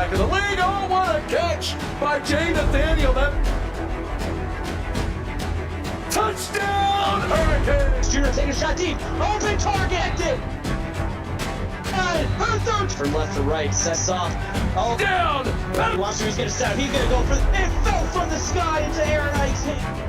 quarterback of the league. Oh, what a catch by Jay Nathaniel. That touchdown, Hurricanes. Junior taking a shot deep. Open target. From left to right, sets off. Oh, Down. watch who's gonna set up. He's gonna go for it. Fell from the sky into Aaron Ike's hand.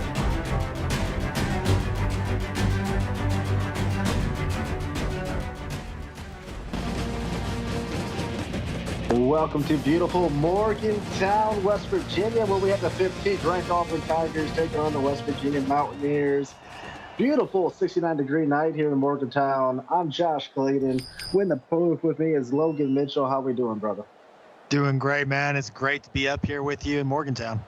Welcome to beautiful Morgantown, West Virginia, where we have the 15th ranked Auburn Tigers taking on the West Virginia Mountaineers. Beautiful 69-degree night here in Morgantown. I'm Josh Clayton. In the booth with me is Logan Mitchell. How we doing, brother? Doing great, man. It's great to be up here with you in Morgantown.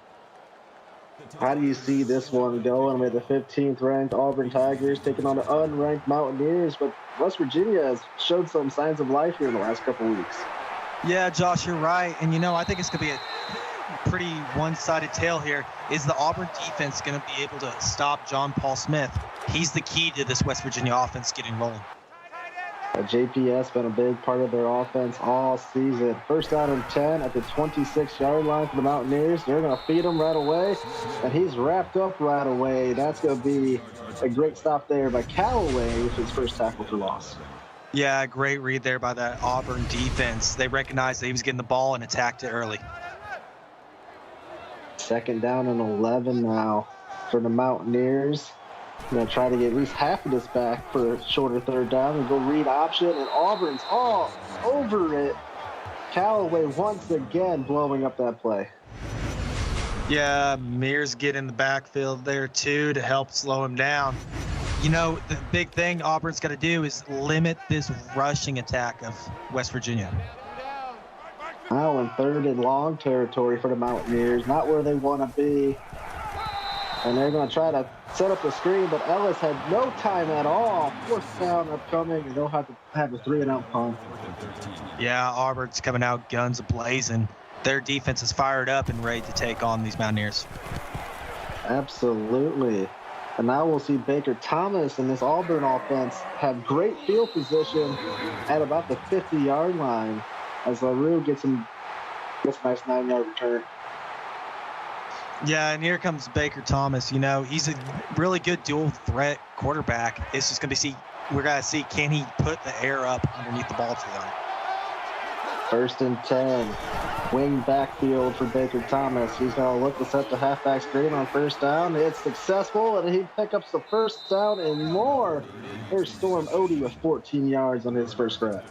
How do you see this one going with the 15th ranked Auburn Tigers taking on the unranked Mountaineers? But West Virginia has showed some signs of life here in the last couple weeks. Yeah, Josh, you're right. And, I think it's going to be a pretty one-sided tale here. Is the Auburn defense going to be able to stop John Paul Smith? He's the key to this West Virginia offense getting rolling. JPS been a big part of their offense all season. First down and 10 at the 26-yard line for the Mountaineers. They're going to feed him right away, and he's wrapped up right away. That's going to be a great stop there by Callaway with his first tackle for loss. Yeah, great read there by that Auburn defense. They recognized that he was getting the ball and attacked it early. Second down and 11 now for the Mountaineers. Going to try to get at least half of this back for a shorter third down and go read option, and Auburn's all over it. Callaway once again blowing up that play. Yeah, Mears get in the backfield there too to help slow him down. The big thing Auburn's got to do is limit this rushing attack of West Virginia. Now in third and long territory for the Mountaineers, not where they want to be. And they're going to try to set up the screen, but Ellis had no time at all. Fourth down upcoming, and they'll have to have a 3-and-out punt. Yeah, Auburn's coming out guns a-blazing. Their defense is fired up and ready to take on these Mountaineers. Absolutely. And now we'll see Baker Thomas and this Auburn offense have great field position at about the 50-yard line as LaRue gets a nice 9-yard return. Yeah, and here comes Baker Thomas. He's a really good dual threat quarterback. It's just we're going to see, can he put the air up underneath the ball to them? First and 10. Wing backfield for Baker Thomas. He's going to look to set the halfback screen on first down. It's successful, and he picks up the first down and more. There's Storm Odie with 14 yards on his first grab.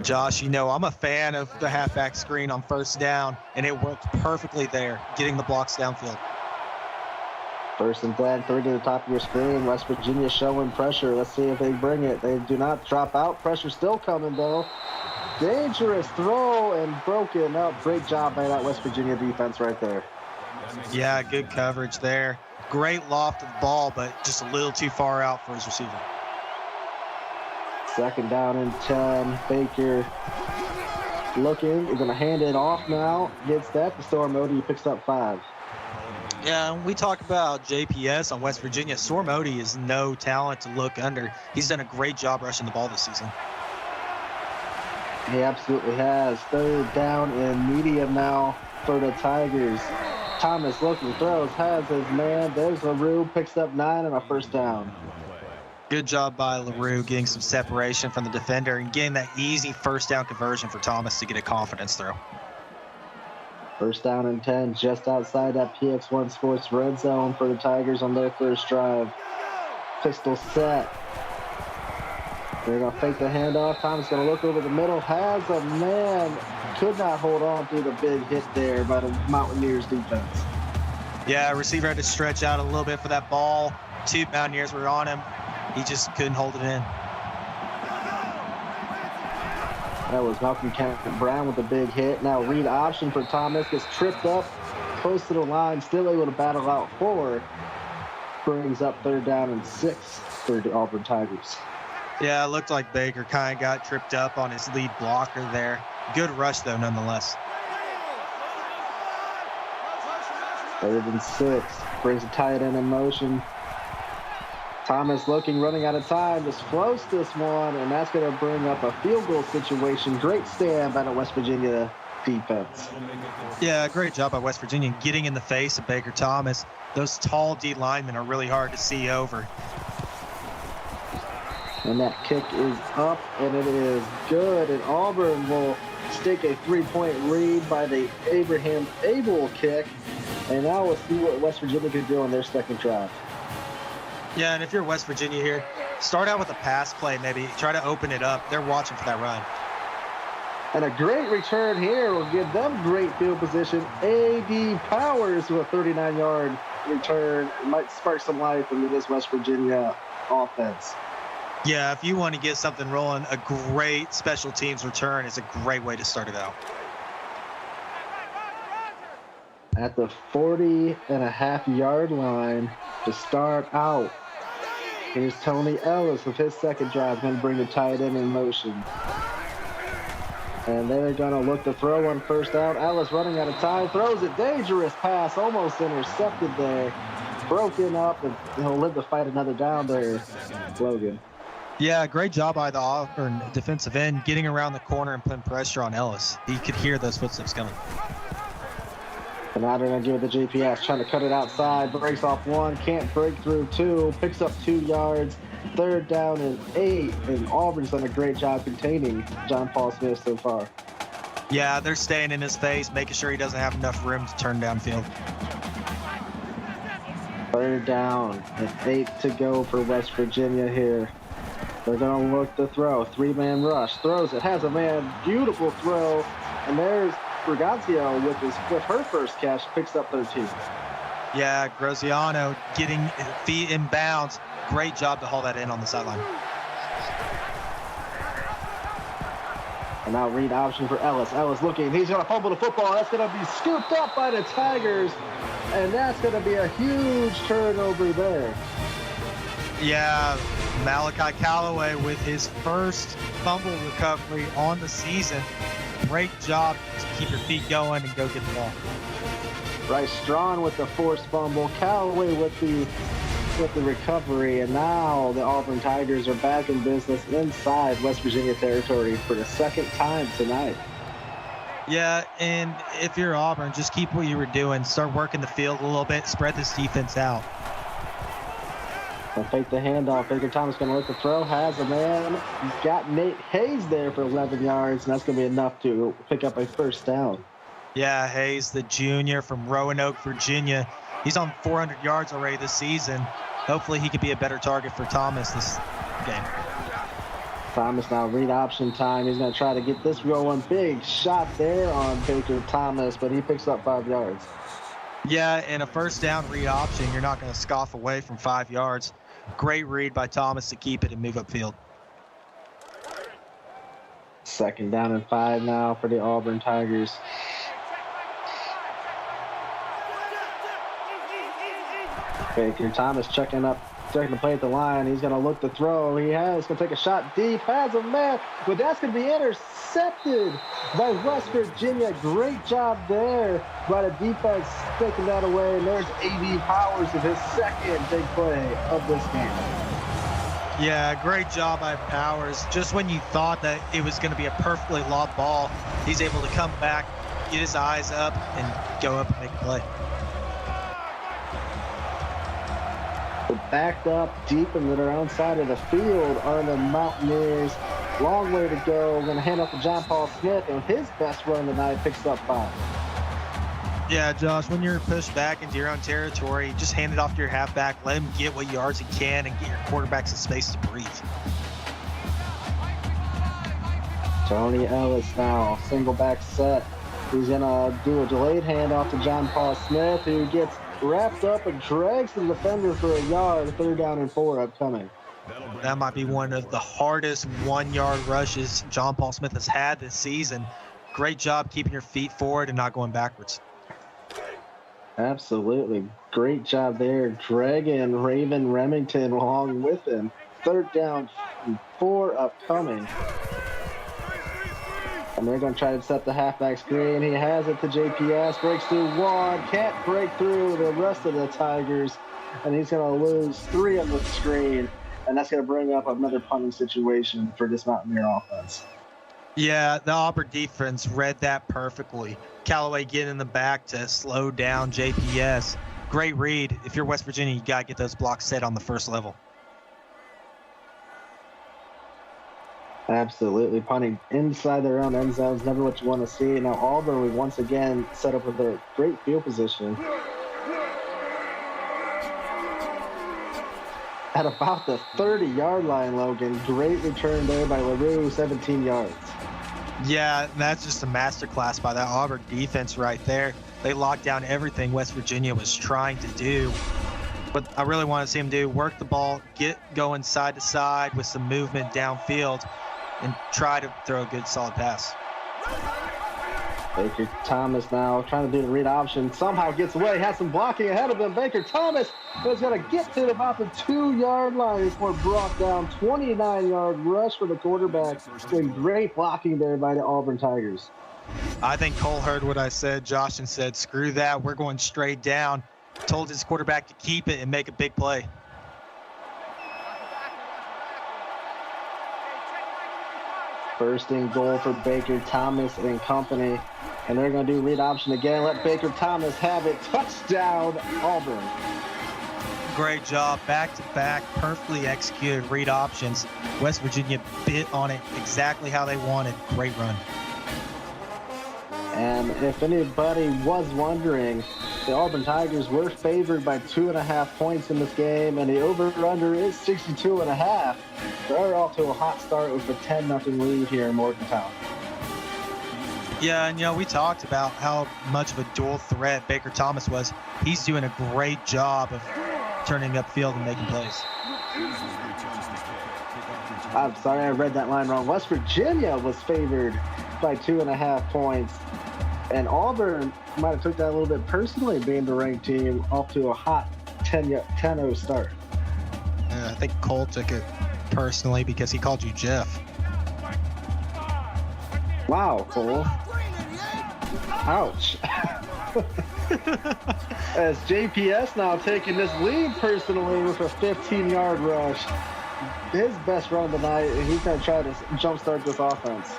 Josh, I'm a fan of the halfback screen on first down, and it worked perfectly there, getting the blocks downfield. First and 10, third to the top of your screen. West Virginia showing pressure. Let's see if they bring it. They do not drop out. Pressure still coming, though. Dangerous throw and broken up. Great job by that West Virginia defense right there. Yeah, good coverage there. Great loft of the ball, but just a little too far out for his receiver. Second down and 10. Baker looking. He's going to hand it off now. Gets that to Storm Odie. Picks up 5. Yeah, we talk about JPS on West Virginia. Storm Odie is no talent to look under. He's done a great job rushing the ball this season. He absolutely has. Third down and medium now for the Tigers. Thomas looking, throws, has his man. There's LaRue, picks up 9 and a first down. Good job by LaRue getting some separation from the defender and getting that easy first down conversion for Thomas to get a confidence throw. First down and 10, just outside that PX1 Sports red zone for the Tigers on their first drive. Pistol set. They're going to fake the handoff. Thomas going to look over the middle. Has a man. Could not hold on through the big hit there by the Mountaineers defense. Yeah, receiver had to stretch out a little bit for that ball. 2 Mountaineers were on him. He just couldn't hold it in. That was Malcolm Brown with a big hit. Now read option for Thomas. Gets tripped up. Close to the line. Still able to battle out 4. Brings up third down and 6 for the Auburn Tigers. Yeah, it looked like Baker kind of got tripped up on his lead blocker there. Good rush, though, nonetheless. Third and 6. Brings a tight end in motion. Thomas looking, running out of time. Just floats this one, and that's going to bring up a field goal situation. Great stand by the West Virginia defense. Yeah, great job by West Virginia getting in the face of Baker Thomas. Those tall D linemen are really hard to see over. And that kick is up, and it is good. And Auburn will stick a 3-point lead by the Abraham Abel kick. And now we'll see what West Virginia can do on their second drive. Yeah, and if you're West Virginia here, start out with a pass play maybe. Try to open it up. They're watching for that run. And a great return here will give them great field position. A.D. Powers with a 39-yard return. It might spark some life into this West Virginia offense. Yeah, if you want to get something rolling, a great special teams return is a great way to start it out. At the 40.5-yard line to start out, here's Tony Ellis with his second drive, going to bring the tight end in motion. And they're going to look to throw on first down. Ellis running out of time, throws a dangerous pass, almost intercepted there. Broken up, and he'll live to fight another down there, Logan. Yeah, great job by the Auburn defensive end getting around the corner and putting pressure on Ellis. He could hear those footsteps coming. And now they're going to give it the GPS, trying to cut it outside, breaks off one, can't break through two, picks up 2 yards, third down and 8, and Auburn's done a great job containing John Paul Smith so far. Yeah, they're staying in his face, making sure he doesn't have enough room to turn downfield. Third down and 8 to go for West Virginia here. They're going to look to throw. 3-man rush. Throws it. Has a man. Beautiful throw. And there's Brigazio with her first catch. Picks up 13. Yeah, Graziano getting feet in bounds. Great job to haul that in on the sideline. And now read option for Ellis. Ellis looking. He's going to fumble the football. That's going to be scooped up by the Tigers. And that's going to be a huge turnover there. Yeah, Malachi Callaway with his first fumble recovery on the season. Great job to keep your feet going and go get the ball. Bryce Strawn with the forced fumble. Callaway with the recovery. And now the Auburn Tigers are back in business inside West Virginia territory for the second time tonight. Yeah, and if you're Auburn, just keep what you were doing. Start working the field a little bit. Spread this defense out. They'll fake the handoff. Baker Thomas going to look to throw. Has a man. He's got Nate Hayes there for 11 yards, and that's going to be enough to pick up a first down. Yeah, Hayes, the junior from Roanoke, Virginia. He's on 400 yards already this season. Hopefully he could be a better target for Thomas this game. Thomas now read option time. He's going to try to get this going. Big shot there on Baker Thomas, but he picks up 5 yards. Yeah, and a first down read option, you're not going to scoff away from 5 yards. Great read by Thomas to keep it and move upfield. Second down and 5 now for the Auburn Tigers. Baker Thomas checking to play at the line. He's going to look to throw. He's going to take a shot deep. Has a man, but that's going to be intercepted by West Virginia. Great job there by the defense taking that away. And there's A.D. Powers with his second big play of this game. Yeah, great job by Powers. Just when you thought that it was going to be a perfectly lobbed ball, he's able to come back, get his eyes up, and go up and make a play. Backed up deep into their own side of the field are the Mountaineers. Long way to go. We're going to hand off to John Paul Smith, and his best run tonight picks up 5. Yeah, Josh, when you're pushed back into your own territory, just hand it off to your halfback. Let him get what yards he can and get your quarterbacks a space to breathe. Tony Ellis now, single back set. He's going to do a delayed handoff to John Paul Smith, who gets wrapped up and drags the defender for a yard. Third down and 4 upcoming. That might be one of the hardest 1-yard rushes John Paul Smith has had this season. Great job keeping your feet forward and not going backwards. Absolutely. Great job there. Dragging Raven Remington along with him. Third down and 4 upcoming. And they're going to try to set the halfback screen. He has it to JPS. Breaks through 1. Can't break through the rest of the Tigers. And he's going to lose 3 on the screen. And that's going to bring up another punting situation for this Mountaineer offense. Yeah, the Auburn defense read that perfectly. Callaway getting in the back to slow down JPS. Great read. If you're West Virginia, you got to get those blocks set on the first level. Absolutely. Punting inside their own end zones, never what you want to see. Now Auburn, we once again set up with a great field position. At about the 30-yard line, Logan. Great return there by LaRue, 17 yards. Yeah, that's just a masterclass by that Auburn defense right there. They locked down everything West Virginia was trying to do. But I really want to see them do, work the ball, get going side to side with some movement downfield, and try to throw a good solid pass. Baker Thomas now trying to do the read option. Somehow gets away, has some blocking ahead of him. Baker Thomas is going to get to about the 2-yard line before brought down. 29-yard rush for the quarterback. Doing great blocking there by the Auburn Tigers. I think Cole heard what I said, Josh, and said, screw that, we're going straight down. Told his quarterback to keep it and make a big play. First and goal for Baker Thomas and company. And they're going to do read option again. Let Baker Thomas have it. Touchdown, Auburn. Great job. Back-to-back, perfectly executed read options. West Virginia bit on it exactly how they wanted. Great run. And if anybody was wondering, the Auburn Tigers were favored by 2.5 points in this game, and the over-under is 62.5. They're off to a hot start with a 10-0 lead here in Morgantown. Yeah, and we talked about how much of a dual threat Baker Thomas was. He's doing a great job of turning upfield and making plays. I'm sorry, I read that line wrong. West Virginia was favored by 2.5 points. And Auburn might have took that a little bit personally, being the ranked team, off to a hot 10-0 start. I think Cole took it personally because he called you Jeff. Wow, Cole. Ouch. As JPS now taking this lead personally with a 15-yard rush. His best run tonight, and he's going to try to jumpstart this offense.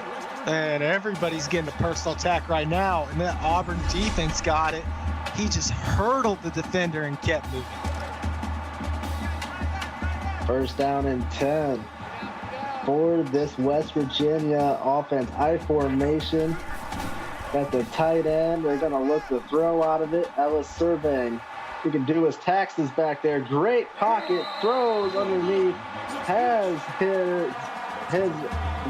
And everybody's getting a personal attack right now, and that Auburn defense got it. He just hurdled the defender and kept moving. First down and 10 for this West Virginia offense. I formation at the tight end. They're going to look to throw out of it. Ellis surveying. He can do his taxes back there. Great pocket. Throws underneath. Has his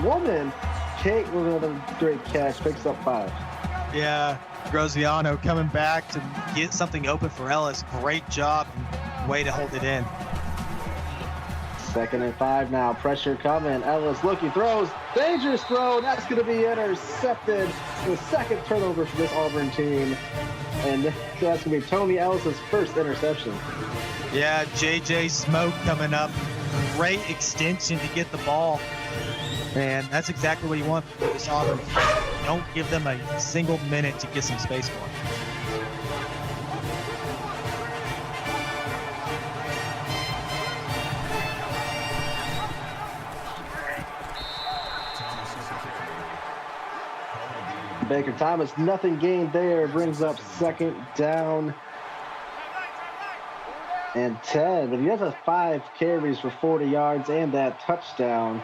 woman. Kate with another great catch. Picks up 5. Yeah, Graziano coming back to get something open for Ellis. Great job and way to hold it in. 2nd and 5 now. Pressure coming. Ellis looking, throws. Dangerous throw. That's going to be intercepted. The second turnover for this Auburn team. And that's going to be Tony Ellis's first interception. Yeah, JJ Smoke coming up. Great extension to get the ball. And that's exactly what you want for this Auburn team. Don't give them a single minute to get some space for it. Baker Thomas, nothing gained there. Brings up 2nd down and 10. But he has a 5 carries for 40 yards and that touchdown.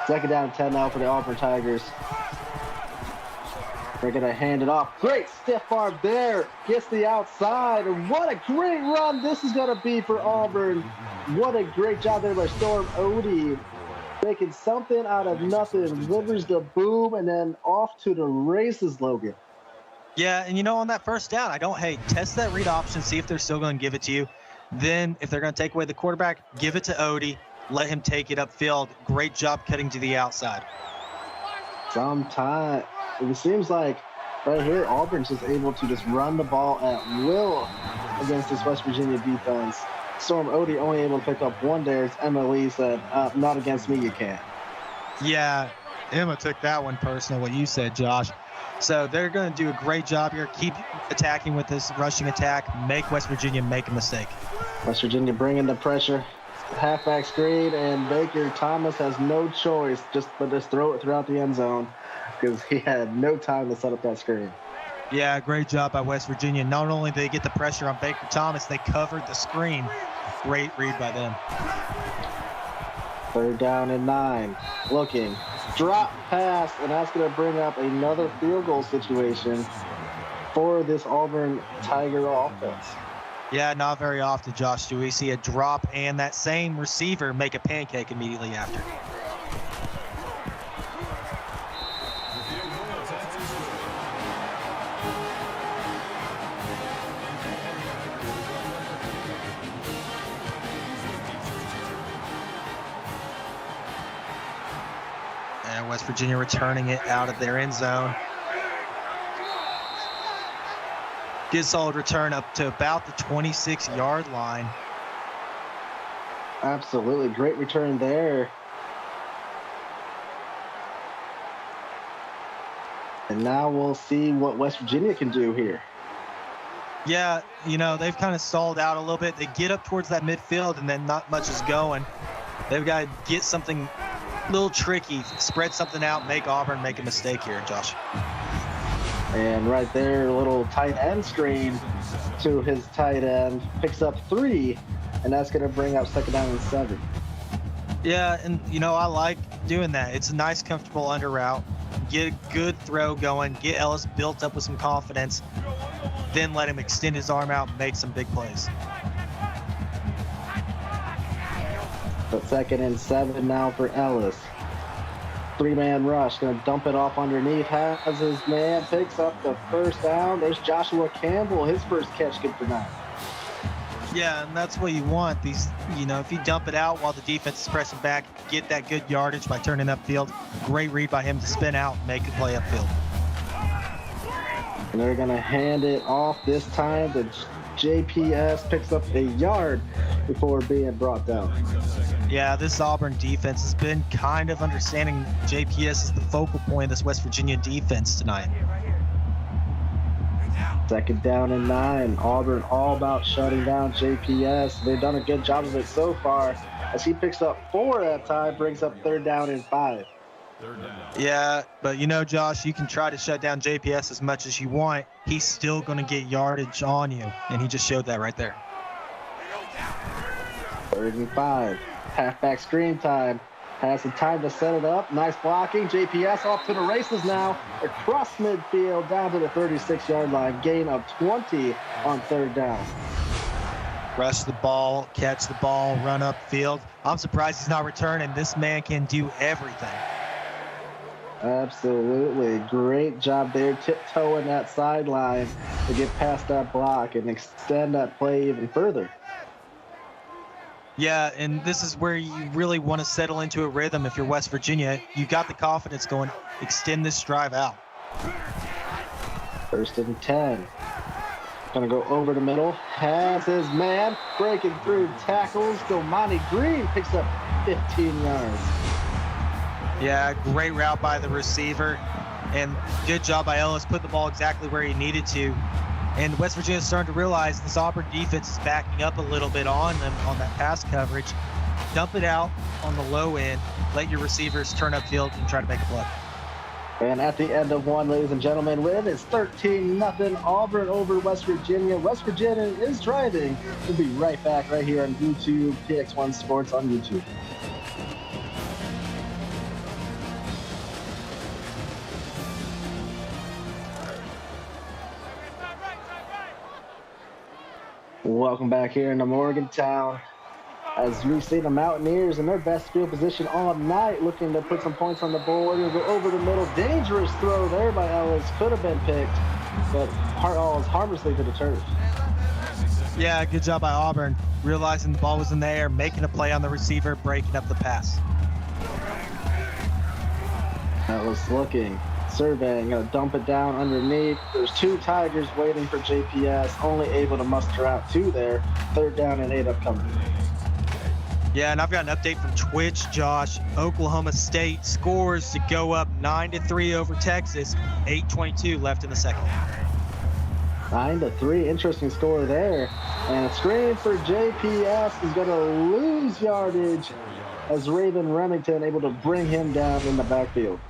2nd down and 10 now for the Auburn Tigers. They're going to hand it off. Great stiff arm there. Gets the outside. And what a great run this is going to be for Auburn. What a great job there by Storm Odie. Making something out of nothing. Delivers the boom and then off to the races, Logan. Yeah, and on that first down, test that read option, see if they're still going to give it to you. Then if they're going to take away the quarterback, give it to Odie. Let him take it upfield. Great job cutting to the outside. Sometimes it seems like right here, Auburn's just able to just run the ball at will against this West Virginia defense. Storm Odie only able to pick up 1 there. As Emma Lee said, not against me, you can't. Yeah, Emma took that one personal, what you said, Josh. So they're going to do a great job here. Keep attacking with this rushing attack. Make West Virginia make a mistake. West Virginia bringing the pressure. halfback screen, and Baker Thomas has no choice but just throw it throughout the end zone because he had no time to set up that screen. Yeah, great job by West Virginia. Not only did they get the pressure on Baker Thomas, they covered the screen. Great read by them. 3rd down and 9. Looking. Drop pass, and that's going to bring up another field goal situation for this Auburn Tiger offense. Yeah, not very often, Josh, do we see a drop and that same receiver make a pancake immediately after. And West Virginia returning it out of their end zone. Good solid return up to about the 26-yard line. Absolutely. Great return there. And now we'll see what West Virginia can do here. Yeah, you know, they've kind of stalled out a little bit. They get up towards that midfield, and then not much is going. They've got to get something a little tricky, spread something out, make Auburn make a mistake here, Josh. And right there, a little tight end screen to his tight end. Picks up 3, and that's going to bring up 2nd down and 7. Yeah, and, you know, I like doing that. It's a nice, comfortable under route. Get a good throw going. Get Ellis built up with some confidence. Then let him extend his arm out and make some big plays. But 2nd and 7 now for Ellis. 3-man rush, gonna dump it off underneath, has his man, picks up the 1st down. There's Joshua Campbell, his first catch good for now. Yeah, and that's what you want. These, you know, if you dump it out while the defense is pressing back, get that good yardage by turning upfield. Great read by him to spin out and make a play upfield. And they're gonna hand it off this time to JPS, picks up a yard before being brought down. Yeah, this Auburn defense has been kind of understanding JPS as the focal point of this West Virginia defense tonight. 2nd down and 9. Auburn all about shutting down JPS. They've done a good job of it so far as he picks up 4 at that time, brings up 3rd down and 5. Yeah, but you know, Josh, you can try to shut down JPS as much as you want. He's still going to get yardage on you, and he just showed that right there. 3rd and 5. Halfback screen time. Has some time to set it up. Nice blocking. JPS off to the races now. Across midfield down to the 36-yard line. Gain of 20 on 3rd down. Rush the ball, catch the ball, run upfield. I'm surprised he's not returning. This man can do everything. Absolutely. Great job there, tiptoeing that sideline to get past that block and extend that play even further. Yeah, and this is where you really want to settle into a rhythm if you're West Virginia. You got the confidence going. Extend this drive out. 1st and 10. Gonna go over the middle. Has his man breaking through tackles. Domani Green picks up 15 yards. Yeah, great route by the receiver. And good job by Ellis. Put the ball exactly where he needed to. And West Virginia is starting to realize this Auburn defense is backing up a little bit on them on that pass coverage. Dump it out on the low end. Let your receivers turn upfield and try to make a play. And at the end of 1, ladies and gentlemen, win is 13-0 Auburn over West Virginia. West Virginia is driving. We'll be right back right here on YouTube, PX1 Sports on YouTube. Welcome back here into Morgantown as we see the Mountaineers in their best field position all night, looking to put some points on the board. We'll go over the middle. Dangerous throw there by Ellis. Could have been picked, but falls harmlessly to the turf. Yeah, good job by Auburn. Realizing the ball was in the air, making a play on the receiver, breaking up the pass. Ellis looking. Surveying, gonna dump it down underneath. There's 2 Tigers waiting for JPS, only able to muster out 2 there. 3rd down and 8 upcoming. Yeah, and I've got an update from Twitch, Josh. Oklahoma State scores to go up 9-3 over Texas. 8:22 left in the second. 9-3. Interesting score there. And a screen for JPS is going to lose yardage as Raven Remington able to bring him down in the backfield.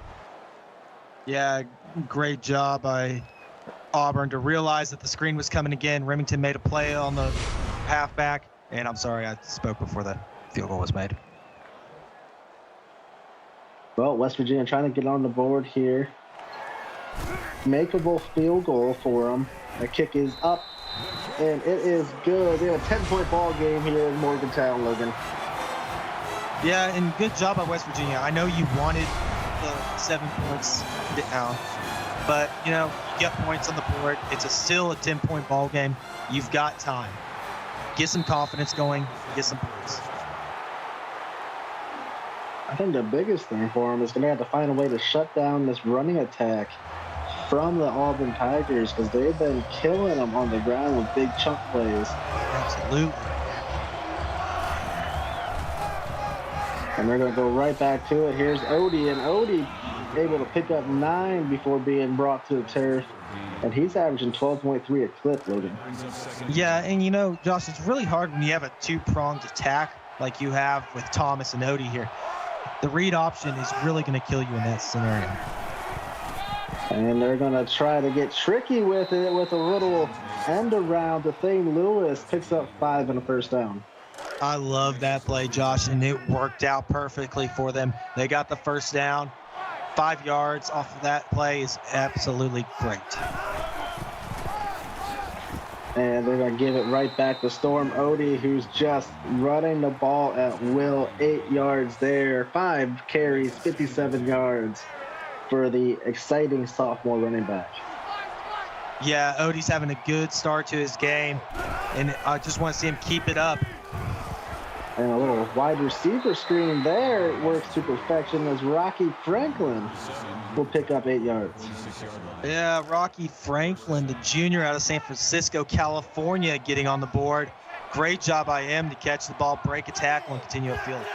Yeah, great job by Auburn to realize that the screen was coming again. Remington made a play on the halfback, and I'm sorry I spoke before the field goal was made. Well, West Virginia trying to get on the board here. Makeable field goal for them. The kick is up, and it is good. They have a 10-point ball game here in Morgantown, Logan. Yeah, and good job by West Virginia. I know you wanted the 7 points down, but, you know, you get points on the board. It's still a 10-point ball game. You've got time. Get some confidence going. Get some points. I think the biggest thing for them is going to have to find a way to shut down this running attack from the Auburn Tigers, because they've been killing them on the ground with big chunk plays. Absolutely. And they're going to go right back to it. Here's Odie, and Odie able to pick up 9 before being brought to the turf. And he's averaging 12.3 a clip, Logan. Yeah, and you know, Josh, it's really hard when you have a two-pronged attack like you have with Thomas and Odie here. The read option is really going to kill you in that scenario. And they're going to try to get tricky with it with a little end around. The thing Lewis picks up 5 and a first down. I love that play, Josh, and it worked out perfectly for them. They got the first down. 5 yards off of that play is absolutely great. And they're going to give it right back to Storm Odie, who's just running the ball at will. 8 yards there, 5 carries, 57 yards for the exciting sophomore running back. Yeah, Odie's having a good start to his game, and I just want to see him keep it up. And a little wide receiver screen there works to perfection as Rocky Franklin will pick up 8 yards. Yeah, Rocky Franklin, the junior out of San Francisco, California, getting on the board. Great job by him to catch the ball, break a tackle, and continue upfield.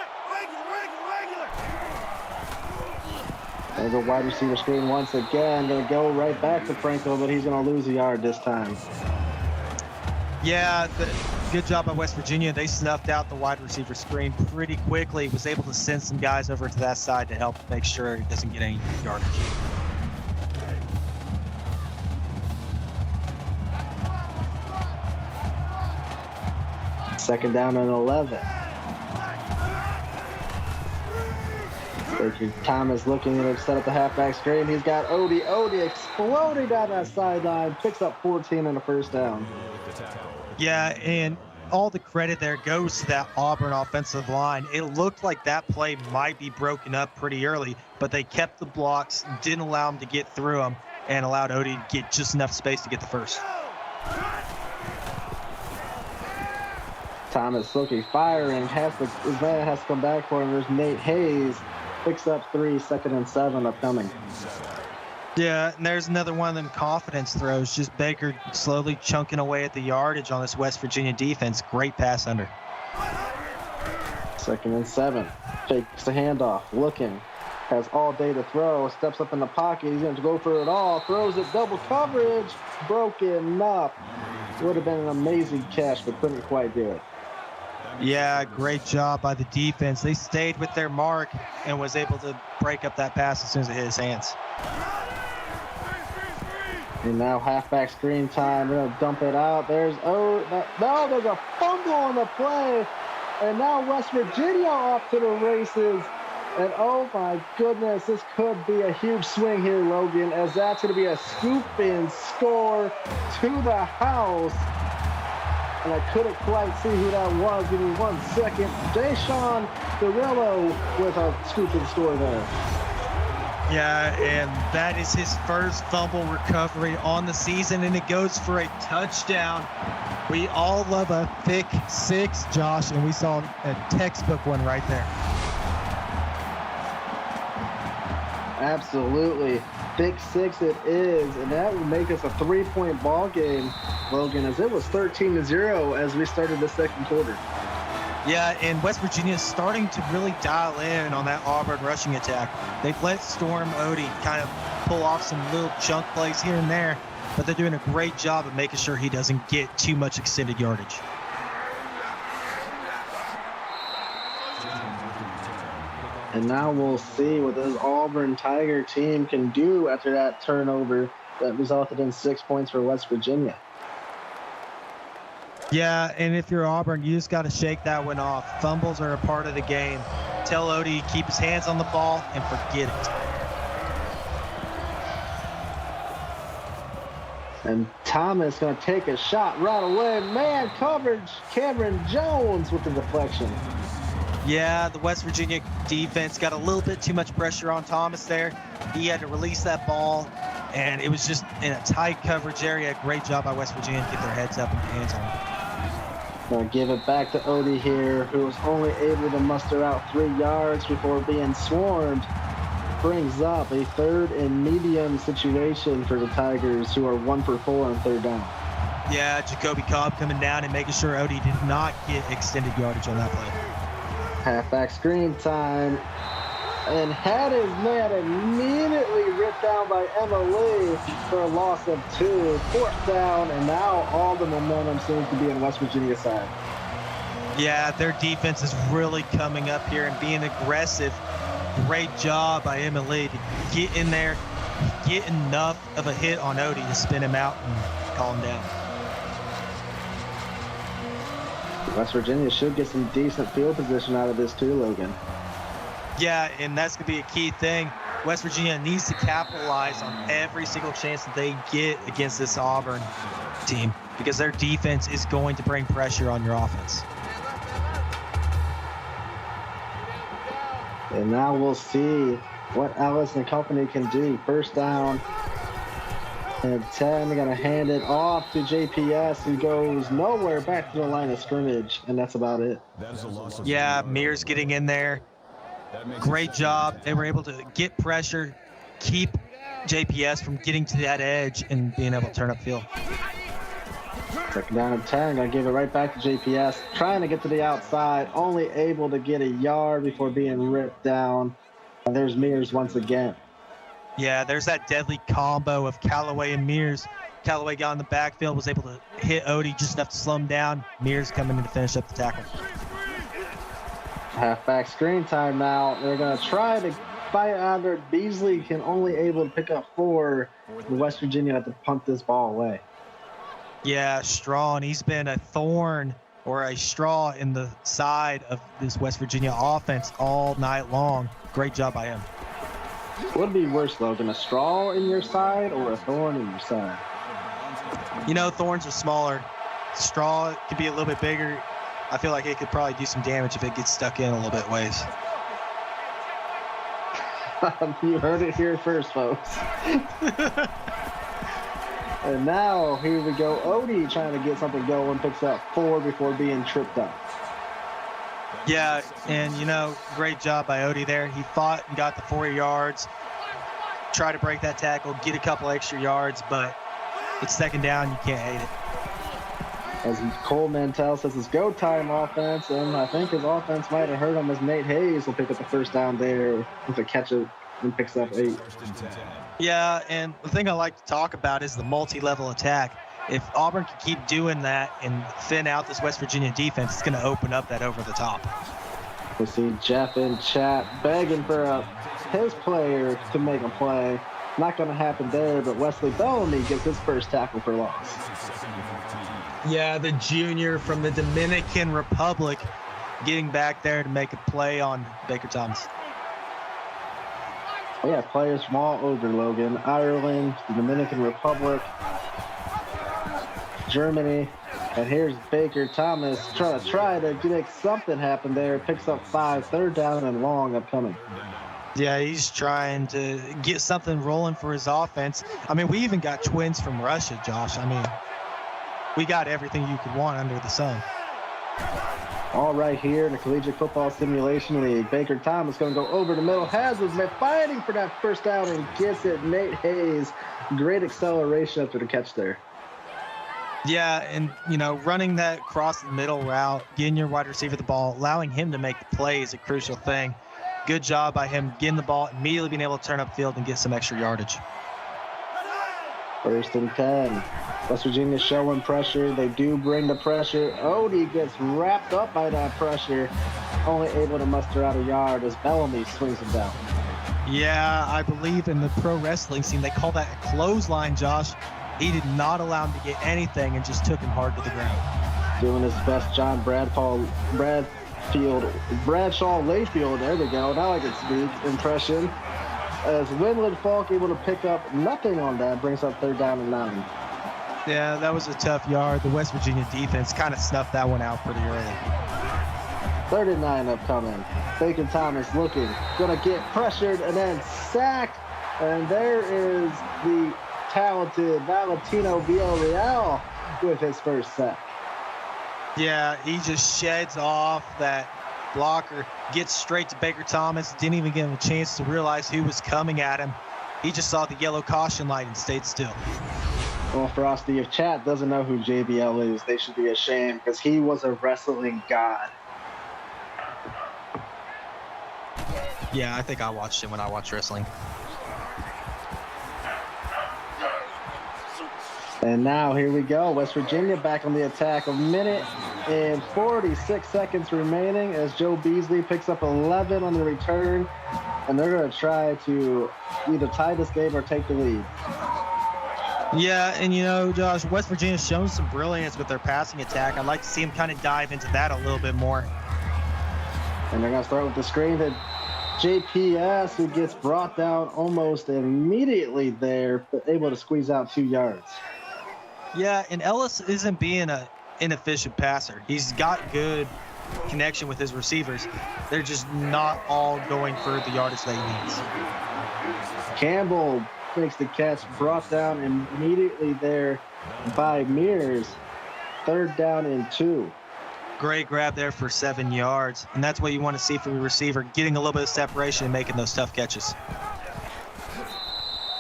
There's a wide receiver screen once again. Going to go right back to Franklin, but he's going to lose a yard this time. Yeah, good job by West Virginia. They snuffed out the wide receiver screen pretty quickly. Was able to send some guys over to that side to help make sure it doesn't get any yardage. Second down and 11. Thomas looking to set up the halfback screen. He's got Odie. Odie exploding down that sideline. Picks up 14 and a first down. Yeah, and all the credit there goes to that Auburn offensive line. It looked like that play might be broken up pretty early, but they kept the blocks, didn't allow them to get through them, and allowed Odie to get just enough space to get the first. Thomas looking, firing. His man has to come back for him. There's Nate Hayes. Picks up 3, 2nd and 7 upcoming. Yeah, and there's another one of them confidence throws. Just Baker slowly chunking away at the yardage on this West Virginia defense. Great pass under. 2nd and 7. Fakes the handoff. Looking. Has all day to throw. Steps up in the pocket. He's going to go for it all. Throws it. Double coverage. Broken up. Would have been an amazing catch, but couldn't quite do it. Yeah, great job by the defense. They stayed with their mark and was able to break up that pass as soon as it hit his hands. And now halfback screen time. They're going to dump it out. There's there's a fumble on the play. And now West Virginia off to the races. And oh my goodness, this could be a huge swing here, Logan, as that's going to be a scoop and score to the house. And I couldn't quite see who that was. Give me 1 second. Deshaun Cirillo with a scoop and score there. Yeah, and that is his first fumble recovery on the season, and it goes for a touchdown. We all love a pick 6, Josh, and we saw a textbook one right there. Absolutely. Pick 6 it is, and that will make us a 3-point ball game, Logan, as it was 13-0 as we started the second quarter. Yeah, and West Virginia is starting to really dial in on that Auburn rushing attack. They've let Storm Odie kind of pull off some little chunk plays here and there, but they're doing a great job of making sure he doesn't get too much extended yardage. And now we'll see what this Auburn Tiger team can do after that turnover that resulted in 6 points for West Virginia. Yeah, and if you're Auburn, you just got to shake that one off. Fumbles are a part of the game. Tell Odie to keep his hands on the ball and forget it. And Thomas going to take a shot right away. Man coverage. Cameron Jones with the deflection. Yeah, the West Virginia defense got a little bit too much pressure on Thomas there. He had to release that ball, and it was just in a tight coverage area. Great job by West Virginia to get their heads up and hands on it. Going to give it back to Odie here, who was only able to muster out 3 yards before being swarmed. Brings up a 3rd and medium situation for the Tigers, who are 1 for 4 on 3rd down. Yeah, Jacoby Cobb coming down and making sure Odie did not get extended yardage on that play. Halfback screen time. And had his man immediately ripped down by Emily for a loss of 2. 4th down, and now all the momentum seems to be on West Virginia's side. Yeah, their defense is really coming up here and being aggressive. Great job by Emily to get in there, get enough of a hit on Odie to spin him out and calm down. West Virginia should get some decent field position out of this too, Logan. Yeah, and that's going to be a key thing. West Virginia needs to capitalize on every single chance that they get against this Auburn team, because their defense is going to bring pressure on your offense. And now we'll see what Ellis and company can do. 1st down and 10. They're going to hand it off to JPS, who goes nowhere back to the line of scrimmage, and that's about it. Yeah, Mears getting in there. Great job. They were able to get pressure, keep JPS from getting to that edge and being able to turn upfield. 2nd down and 10. Going to give it right back to JPS. Trying to get to the outside. Only able to get a yard before being ripped down. And there's Mears once again. Yeah, there's that deadly combo of Callaway and Mears. Callaway got in the backfield, was able to hit Odie just enough to slow him down. Mears coming in to finish up the tackle. Halfback screen time now. They're going to try to fight under. Beasley can only able to pick up 4. West Virginia had to punt this ball away. Yeah, Straw, and he's been a thorn or a straw in the side of this West Virginia offense all night long. Great job by him. What would be worse, Logan, a straw in your side or a thorn in your side? You know, thorns are smaller. Straw could be a little bit bigger. I feel like it could probably do some damage if it gets stuck in a little bit ways. You heard it here first, folks. And now, here we go. Odie trying to get something going, picks up 4 before being tripped up. Yeah, and, you know, great job by Odie there. He fought and got the 4 yards, tried to break that tackle, get a couple extra yards, but it's 2nd down. You can't hate it. As Cole Mantell says, it's go time offense, and I think his offense might have hurt him as Nate Hayes will pick up the 1st down there with a catch it and picks up 8. Yeah, and the thing I like to talk about is the multi-level attack. If Auburn can keep doing that and thin out this West Virginia defense, it's going to open up that over the top. We see Jeff in chat begging for his player to make a play. Not going to happen there, but Wesley Bellamy gets his 1st tackle for loss. Yeah, the junior from the Dominican Republic getting back there to make a play on Baker Thomas. We have players from all over, Logan. Ireland, the Dominican Republic, Germany. And here's Baker Thomas try to make something happen there. Picks up 5, 3rd down and long upcoming. Yeah, he's trying to get something rolling for his offense. I mean, we even got twins from Russia, Josh. I mean, we got everything you could want under the sun. All right here in the collegiate football simulation league. Baker Thomas going to go over the middle. Has his man fighting for that 1st down and gets it. Nate Hayes, great acceleration after the catch there. Yeah, and, you know, running that cross the middle route, getting your wide receiver the ball, allowing him to make the play is a crucial thing. Good job by him getting the ball, immediately being able to turn upfield and get some extra yardage. First and 10. West Virginia showing pressure. They do bring the pressure. Odie gets wrapped up by that pressure. Only able to muster out a yard as Bellamy swings him down. Yeah, I believe in the pro wrestling scene, they call that a clothesline, Josh. He did not allow him to get anything and just took him hard to the ground. Doing his best John Bradshaw Layfield, there we go, now I can speak, impression. As Winland Falk able to pick up nothing on that, brings up 3rd down and 9. Yeah, that was a tough yard. The West Virginia defense kind of snuffed that one out pretty early. 3rd and 9 upcoming. Baker Thomas looking, gonna get pressured and then sacked. And there is the talented Valentino Villarreal with his first sack. Yeah, he just sheds off that blocker, gets straight to Baker Thomas, didn't even give him a chance to realize who was coming at him. He just saw the yellow caution light and stayed still. Well, Frosty, if chat doesn't know who JBL is, they should be ashamed because he was a wrestling god. Yeah, I think I watched him when I watched wrestling. And now here we go. West Virginia back on the attack. 1 minute and 46 seconds remaining as Joe Beasley picks up 11 on the return. And they're going to try to either tie this game or take the lead. Yeah, and you know, Josh, West Virginia's shown some brilliance with their passing attack. I'd like to see him kind of dive into that a little bit more. And they're going to start with the screen to JPS, who gets brought down almost immediately there, but able to squeeze out 2 yards. Yeah, and Ellis isn't being an inefficient passer. He's got good connection with his receivers. They're just not all going for the yardage that he needs. Campbell makes the catch, brought down immediately there by Mears. 3rd down and 2. Great grab there for 7 yards, and that's what you want to see from your receiver, getting a little bit of separation and making those tough catches.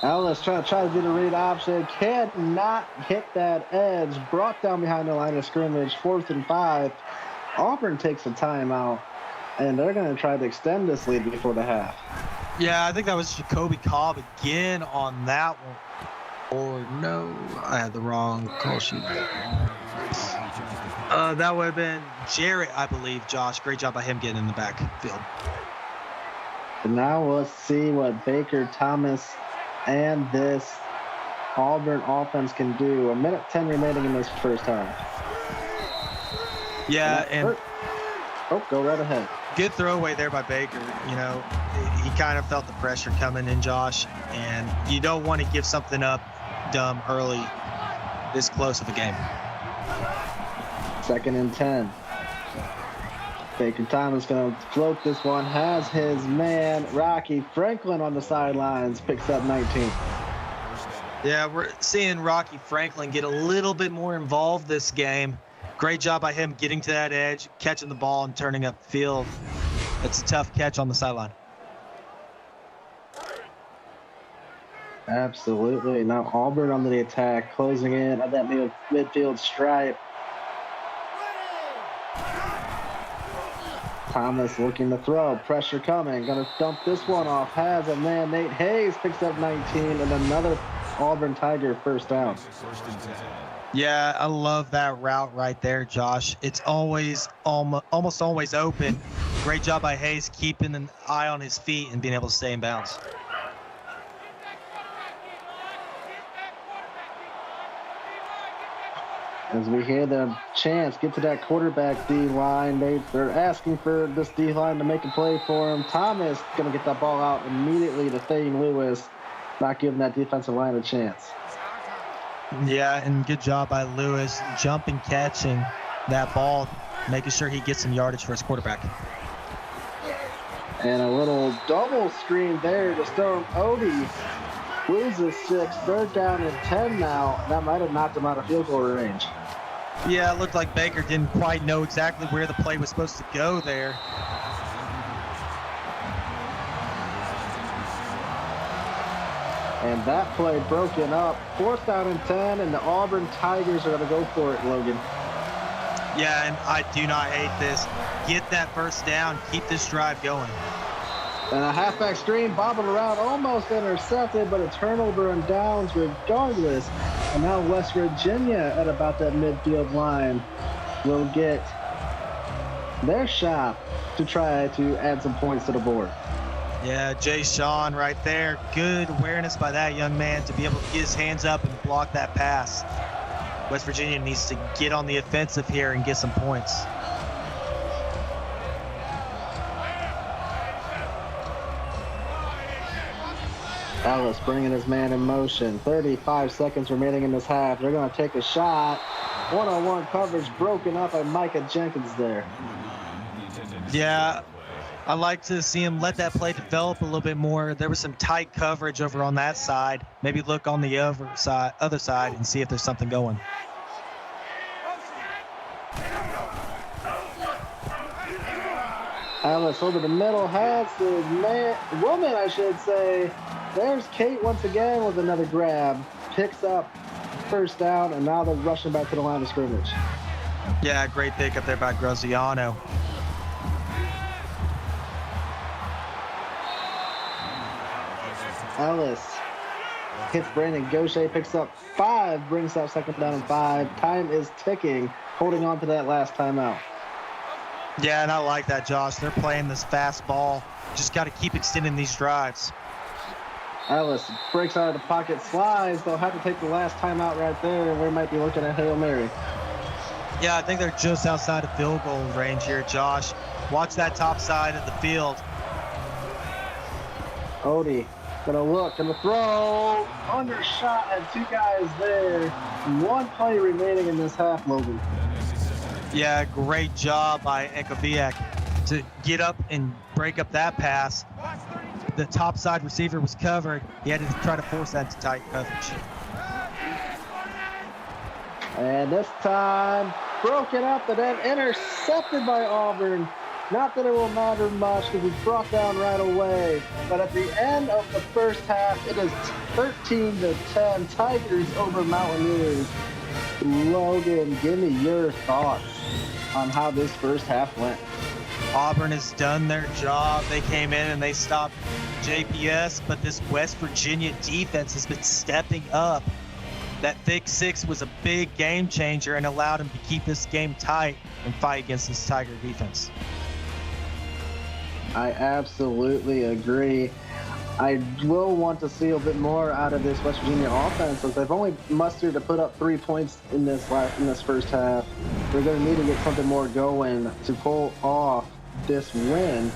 Ellis trying to do the read option, cannot hit that edge, brought down behind the line of scrimmage, 4th and 5. Auburn takes a timeout, and they're going to try to extend this lead before the half. Yeah, I think that was Jacoby Cobb again on that one. Or no, I had the wrong call sheet. That would have been Jarrett, I believe, Josh. Great job by him getting in the backfield. And now let's see what Baker Thomas and this Auburn offense can do. 1 minute 10 remaining in this first half. Yeah, and go right ahead. Good throwaway there by Baker. You know, he kind of felt the pressure coming in, Josh, and you don't want to give something up dumb early this close of a game. 2nd and 10. Baker Thomas going to float this one. Has his man, Rocky Franklin, on the sidelines. Picks up 19. Yeah, we're seeing Rocky Franklin get a little bit more involved this game. Great job by him getting to that edge, catching the ball, and turning up field. It's a tough catch on the sideline. Absolutely. Now Auburn on the attack, closing in on that midfield stripe. Thomas looking to throw. Pressure coming. Going to dump this one off. Has a man. Nate Hayes picks up 19 and another Auburn Tiger first down. Yeah, I love that route right there, Josh. It's always almost always open. Great job by Hayes keeping an eye on his feet and being able to stay in bounds. As we hear the chants, get to that quarterback D-line. They're asking for this D-line to make a play for him. Thomas going to get that ball out immediately to Thane Lewis, not giving that defensive line a chance. Yeah, and good job by Lewis, jumping, catching that ball, making sure he gets some yardage for his quarterback. And a little double screen there to Storm Odie. Loses 6, 3rd down and 10 now. That might have knocked him out of field goal range. Yeah, it looked like Baker didn't quite know exactly where the play was supposed to go there. And that play broken up. 4th down and 10, and the Auburn Tigers are going to go for it, Logan. Yeah, and I do not hate this. Get that first down. Keep this drive going. And a halfback screen bobbing around, almost intercepted, but a turnover and downs regardless. And now West Virginia at about that midfield line will get their shot to try to add some points to the board. Yeah, Jay Sean right there. Good awareness by that young man to be able to get his hands up and block that pass. West Virginia needs to get on the offensive here and get some points. Ellis bringing his man in motion. 35 seconds remaining in this half. They're going to take a shot. One-on-one coverage broken up by Micah Jenkins there. Yeah, I like to see him let that play develop a little bit more. There was some tight coverage over on that side. Maybe look on the other side and see if there's something going. Ellis over the middle, has the woman, I should say. There's Kate once again with another grab. Picks up first down, and now they're rushing back to the line of scrimmage. Yeah, great pick up there by Graziano. Ellis hits Brandon Gaucher, picks up 5, brings up second down and 5. Time is ticking, holding on to that last timeout. Yeah, and I like that, Josh. They're playing this fast ball. Just got to keep extending these drives. Ellis breaks out of the pocket, slides. They'll have to take the last timeout right there, and we might be looking at Hail Mary. Yeah, I think they're just outside of field goal range here, Josh. Watch that top side of the field. Odie gonna look and the throw. Undershot, had 2 guys there. 1 play remaining in this half, Logan. Yeah, great job by Enkoviak to get up and break up that pass. The top side receiver was covered. He had to try to force that to tight coverage. And this time, broken up and then intercepted by Auburn. Not that it will matter much because it's brought down right away. But at the end of the first half, it is 13-10. Tigers over Mountaineers. Logan, give me your thoughts on how this first half went. Auburn has done their job. They came in and they stopped JPS, but this West Virginia defense has been stepping up. That thick 6 was a big game changer and allowed him to keep this game tight and fight against this Tiger defense. I absolutely agree. I will want to see a bit more out of this West Virginia offense, as they've only mustered to put up 3 points in this first half. They're going to need to get something more going to pull off this win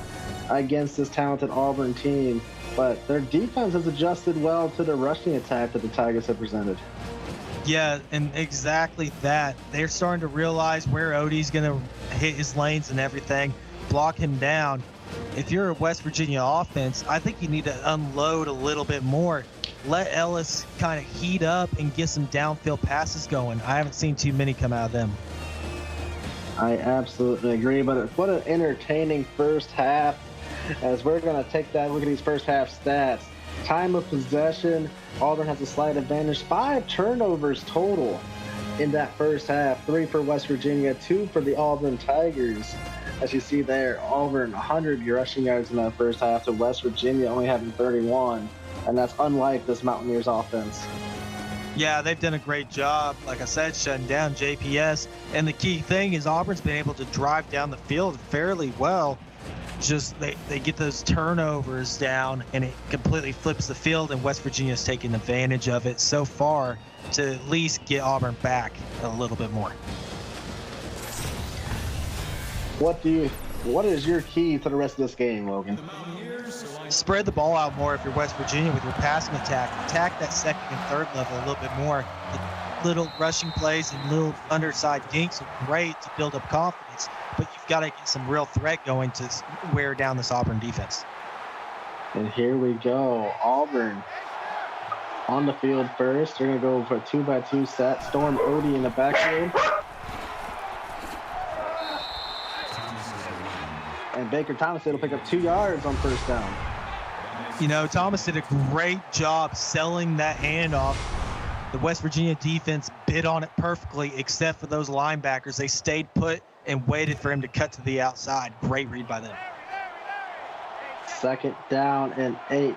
against this talented Auburn team. But their defense has adjusted well to the rushing attack that the Tigers have presented. Yeah, and exactly that. They're starting to realize where Odie's going to hit his lanes and everything, block him down. If you're a West Virginia offense, I think you need to unload a little bit more. Let Ellis kind of heat up and get some downfield passes going. I haven't seen too many come out of them. I absolutely agree, but what an entertaining first half, as we're going to take that look at these first half stats. Time of possession, Auburn has a slight advantage. 5 turnovers total in that first half. 3 for West Virginia, 2 for the Auburn Tigers. As you see there, Auburn 100 rushing yards in that first half to West Virginia only having 31. And that's unlike this Mountaineers offense. Yeah, they've done a great job, like I said, shutting down JPS. And the key thing is Auburn's been able to drive down the field fairly well. Just they get those turnovers down and it completely flips the field, and West Virginia's taking advantage of it so far to at least get Auburn back a little bit more. What is your key to the rest of this game, Logan? Spread the ball out more if you're West Virginia with your passing attack. Attack that second and third level a little bit more. The little rushing plays and little underside dinks are great to build up confidence, but you've got to get some real threat going to wear down this Auburn defense. And here we go. Auburn on the field first. They're going to go for a 2-by-2 set. Storm Odie in the backfield. And Baker Thomas will pick up 2 yards on first down. You know, Thomas did a great job selling that handoff. The West Virginia defense bid on it perfectly, except for those linebackers. They stayed put and waited for him to cut to the outside. Great read by them. Second down and 8.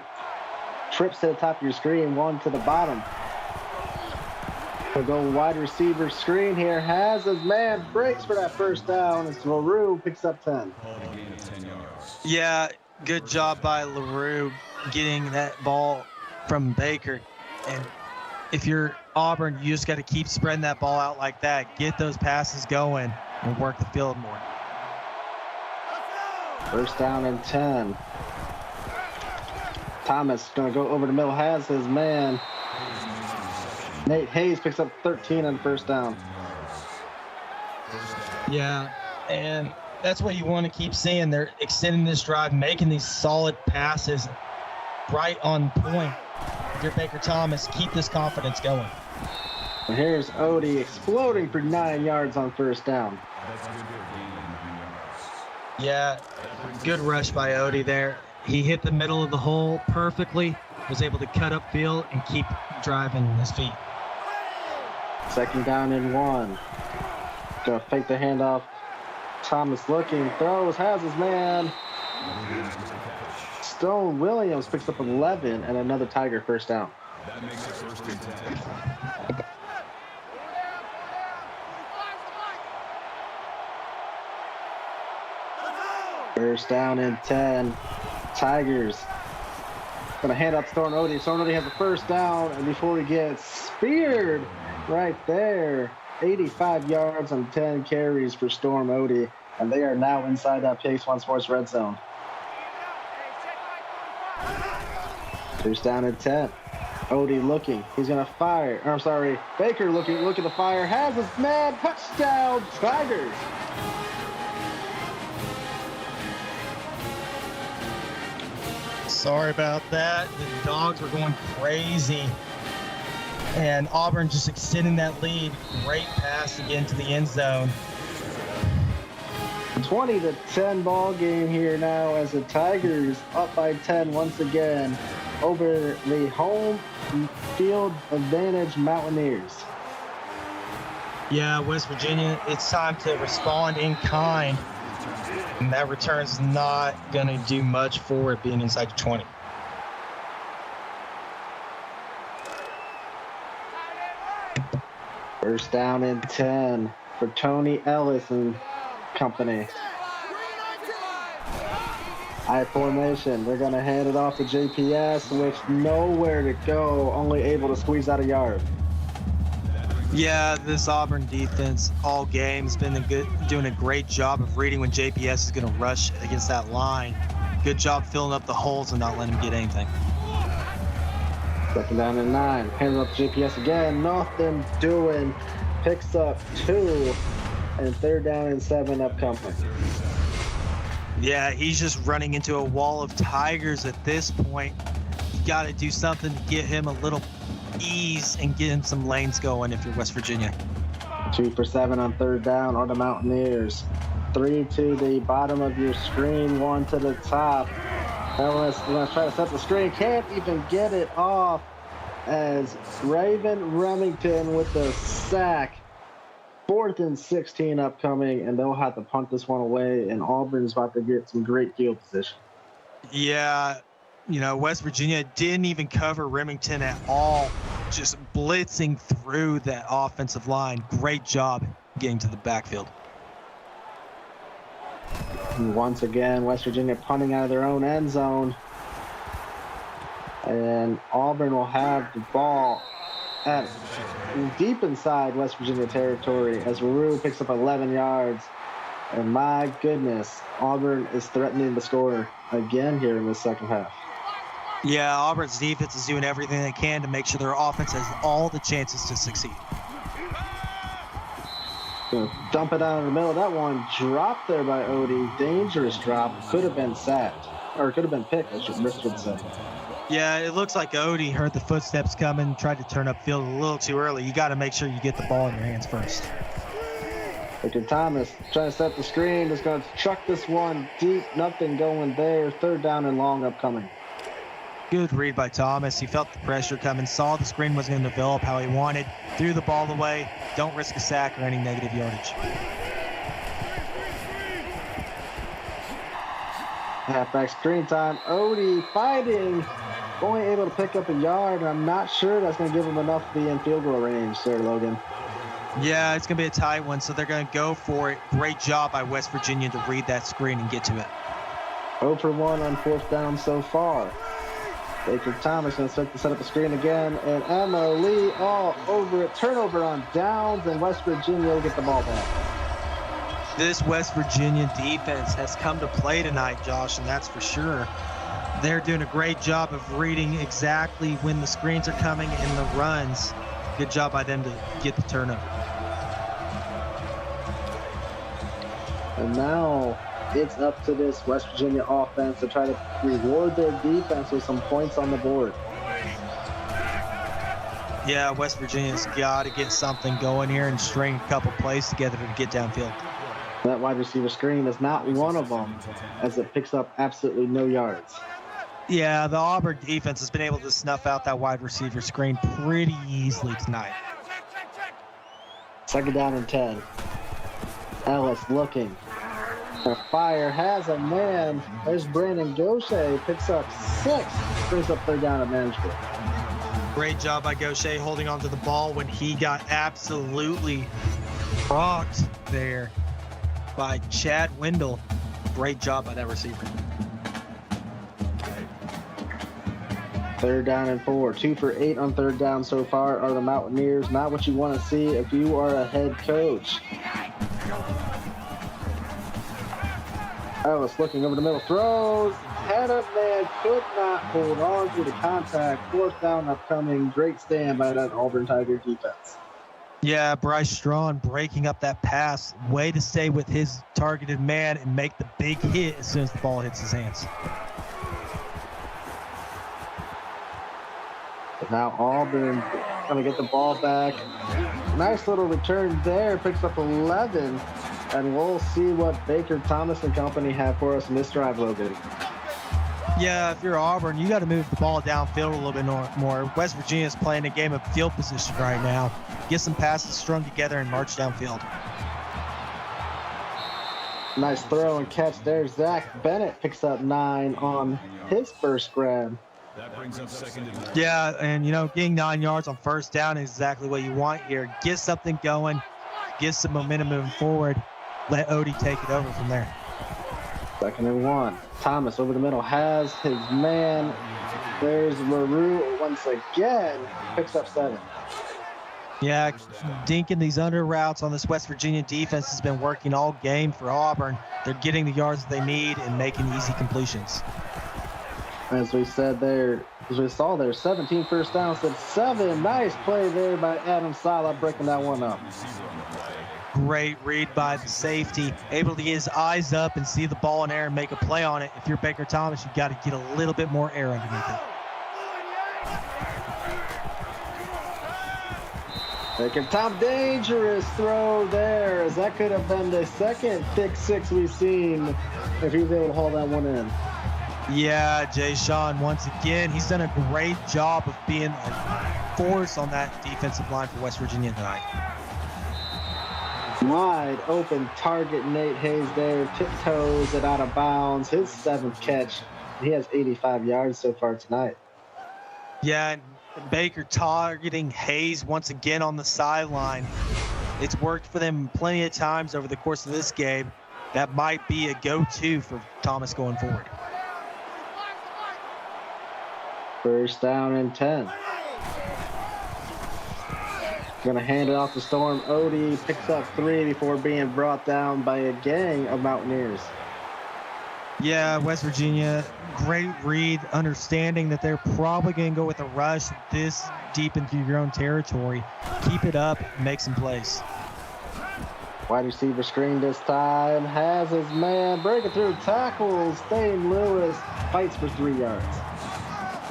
Trips to the top of your screen, 1 to the bottom. We'll go wide receiver screen here. Has his man, breaks for that first down as LaRue picks up 10. Yeah, good job by LaRue getting that ball from Baker. And if you're Auburn, you just got to keep spreading that ball out like that. Get those passes going and work the field more. First down and 10. Thomas going to go over the middle, has his man. Nate Hayes picks up 13 on first down. Yeah, and that's what you want to keep seeing. They're extending this drive, making these solid passes right on point. Dear Baker Thomas, keep this confidence going. And here's Odie exploding for 9 yards on first down. Yeah, good rush by Odie there. He hit the middle of the hole perfectly, was able to cut up field and keep driving his feet. Second down and 1. Gonna fake the handoff. Thomas looking, throws, has his man. Stone Williams picks up 11 and another Tiger first down. That makes it first and 10. First down and 10. Tigers. Gonna hand up Storm Odie. Storm Odie has the first down, and before he gets speared right there, 85 yards on 10 carries for Storm Odie, and they are now inside that PX1 Sports red zone. First down and 10. Odie looking. He's gonna fire. I'm sorry. Baker looking to fire. Has his man. Touchdown, Tigers. Sorry about that. The dogs were going crazy. And Auburn just extending that lead. Great pass again to the end zone. 20-10 ball game here now as the Tigers up by 10 once again over the home field advantage Mountaineers. Yeah, West Virginia, it's time to respond in kind. And that return's not going to do much for it being inside the 20. First down and 10 for Tony Ellis and company. High formation. They're going to hand it off to JPS, which nowhere to go, only able to squeeze out a yard. Yeah, this Auburn defense all game has been doing a great job of reading when JPS is going to rush against that line. Good job filling up the holes and not letting him get anything. Second down and 9. Hands up to JPS again. Nothing doing. Picks up 2. And third down and 7 upcoming. Yeah, he's just running into a wall of Tigers at this point. You got to do something to get him a little ease and get him some lanes going if you're West Virginia. 2 for 7 on third down are the Mountaineers. 3 to the bottom of your screen, 1 to the top. Ellis going to try to set the screen, can't even get it off as Raven Remington with the sack. 4th and 16 upcoming, and they'll have to punt this one away, and Auburn's about to get some great field position. Yeah, you know, West Virginia didn't even cover Remington at all, just blitzing through that offensive line. Great job getting to the backfield. And once again, West Virginia punting out of their own end zone. And Auburn will have the ball at deep inside West Virginia territory as LaRue picks up 11 yards. And my goodness, Auburn is threatening to score again here in the second half. Yeah, Auburn's defense is doing everything they can to make sure their offense has all the chances to succeed. Gonna dump it down in the middle. That one dropped there by Odie. Dangerous drop. Could have been sacked. Or could have been picked, I should say. Yeah, it looks like Odie heard the footsteps coming, tried to turn upfield a little too early. You got to make sure you get the ball in your hands first. Victor Thomas trying to set the screen. Is going to chuck this one deep. Nothing going there. Third down and long upcoming. Good read by Thomas. He felt the pressure coming, saw the screen wasn't going to develop how he wanted, threw the ball away. Don't risk a sack or any negative yardage. Halfback screen time. Odie fighting. Only able to pick up a yard, and I'm not sure that's going to give him enough to be in field goal range, Sir Logan. Yeah, it's going to be a tight one, so they're going to go for it. Great job by West Virginia to read that screen and get to it. 0 for 1 on 4th down so far. Baker Thomas going to set up a screen again, and Emma Lee all over it. Turnover on downs, and West Virginia will get the ball back. This West Virginia defense has come to play tonight, Josh, and that's for sure. They're doing a great job of reading exactly when the screens are coming and the runs. Good job by them to get the turnover. And now it's up to this West Virginia offense to try to reward their defense with some points on the board. Yeah, West Virginia's got to get something going here and string a couple plays together to get downfield. That wide receiver screen is not one of them, as it picks up absolutely no yards. Yeah, the Auburn defense has been able to snuff out that wide receiver screen pretty easily tonight. 2nd down and 10. Ellis looking. The fire has a man. There's Brandon Gaucher. Picks up 6. Brings up 3rd down and manageable. Great job by Gaucher holding onto the ball when he got absolutely rocked there by Chad Wendell. Great job by that receiver. 3rd down and 4. 2 for 8 on 3rd down so far are the Mountaineers. Not what you want to see if you are a head coach. Ellis looking over the middle, throws, had a man, could not hold on to the contact. 4th down upcoming. Great stand by that Auburn Tiger defense. Yeah, Bryce Strawn breaking up that pass. Way to stay with his targeted man and make the big hit as soon as the ball hits his hands. But now Auburn going to get the ball back. Nice little return there. Picks up 11. And we'll see what Baker Thomas and company have for us in this drive, Logan. Yeah, if you're Auburn, you got to move the ball downfield a little bit more. West Virginia's playing a game of field position right now. Get some passes strung together and march downfield. Nice throw and catch there. Zach Bennett picks up 9 on his first grab. That brings up 2nd and 9. Yeah, and getting 9 yards on 1st down is exactly what you want here. Get something going, get some momentum moving forward. Let Odie take it over from there. 2nd and 1. Thomas over the middle has his man. There's LaRue once again. Picks up 7. Yeah, dinking these under routes on this West Virginia defense has been working all game for Auburn. They're getting the yards they need and making easy completions. As we said there, as we saw there, 17 first downs to 7. Nice play there by Adam Sala breaking that one up. Great read by the safety, able to get his eyes up and see the ball in air and make a play on it. If you're Baker Thomas, you've got to get a little bit more air underneath it. Baker Tom, dangerous throw there, as that could have been the 2nd pick 6 we've seen if he was able to hold that one in. Yeah, Jay Sean, once again, he's done a great job of being a force on that defensive line for West Virginia tonight. Wide open target, Nate Hayes there, tiptoes it out of bounds. His 7th catch. He has 85 yards so far tonight. Yeah, Baker targeting Hayes once again on the sideline. It's worked for them plenty of times over the course of this game. That might be a go-to for Thomas going forward. 1st down and 10. Going to hand it off to Storm. Odie picks up 3 before being brought down by a gang of Mountaineers. Yeah, West Virginia, great read, understanding that they're probably going to go with a rush this deep into your own territory. Keep it up, make some plays. Wide receiver screen this time. Has his man breaking through tackles. Dane Lewis fights for 3 yards.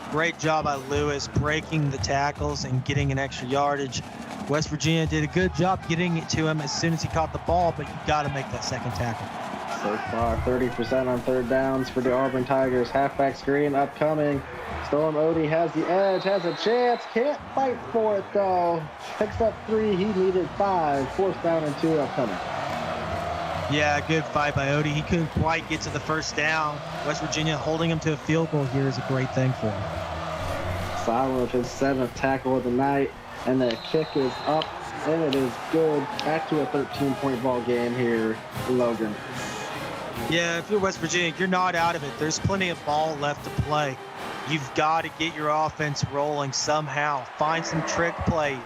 Great job by Lewis breaking the tackles and getting an extra yardage. West Virginia did a good job getting it to him as soon as he caught the ball, but you got to make that 2nd tackle. So far, 30% on 3rd downs for the Auburn Tigers. Halfback screen upcoming. Storm Odie has the edge, has a chance. Can't fight for it, though. Picks up 3. He needed 5. 4th down and 2 upcoming. Yeah, good fight by Odie. He couldn't quite get to the first down. West Virginia holding him to a field goal here is a great thing for him. Solid with his 7th tackle of the night, and the kick is up, and it is good. Back to a 13-point ball game here, Logan. Yeah, if you're West Virginia, you're not out of it. There's plenty of ball left to play. You've got to get your offense rolling somehow. Find some trick play.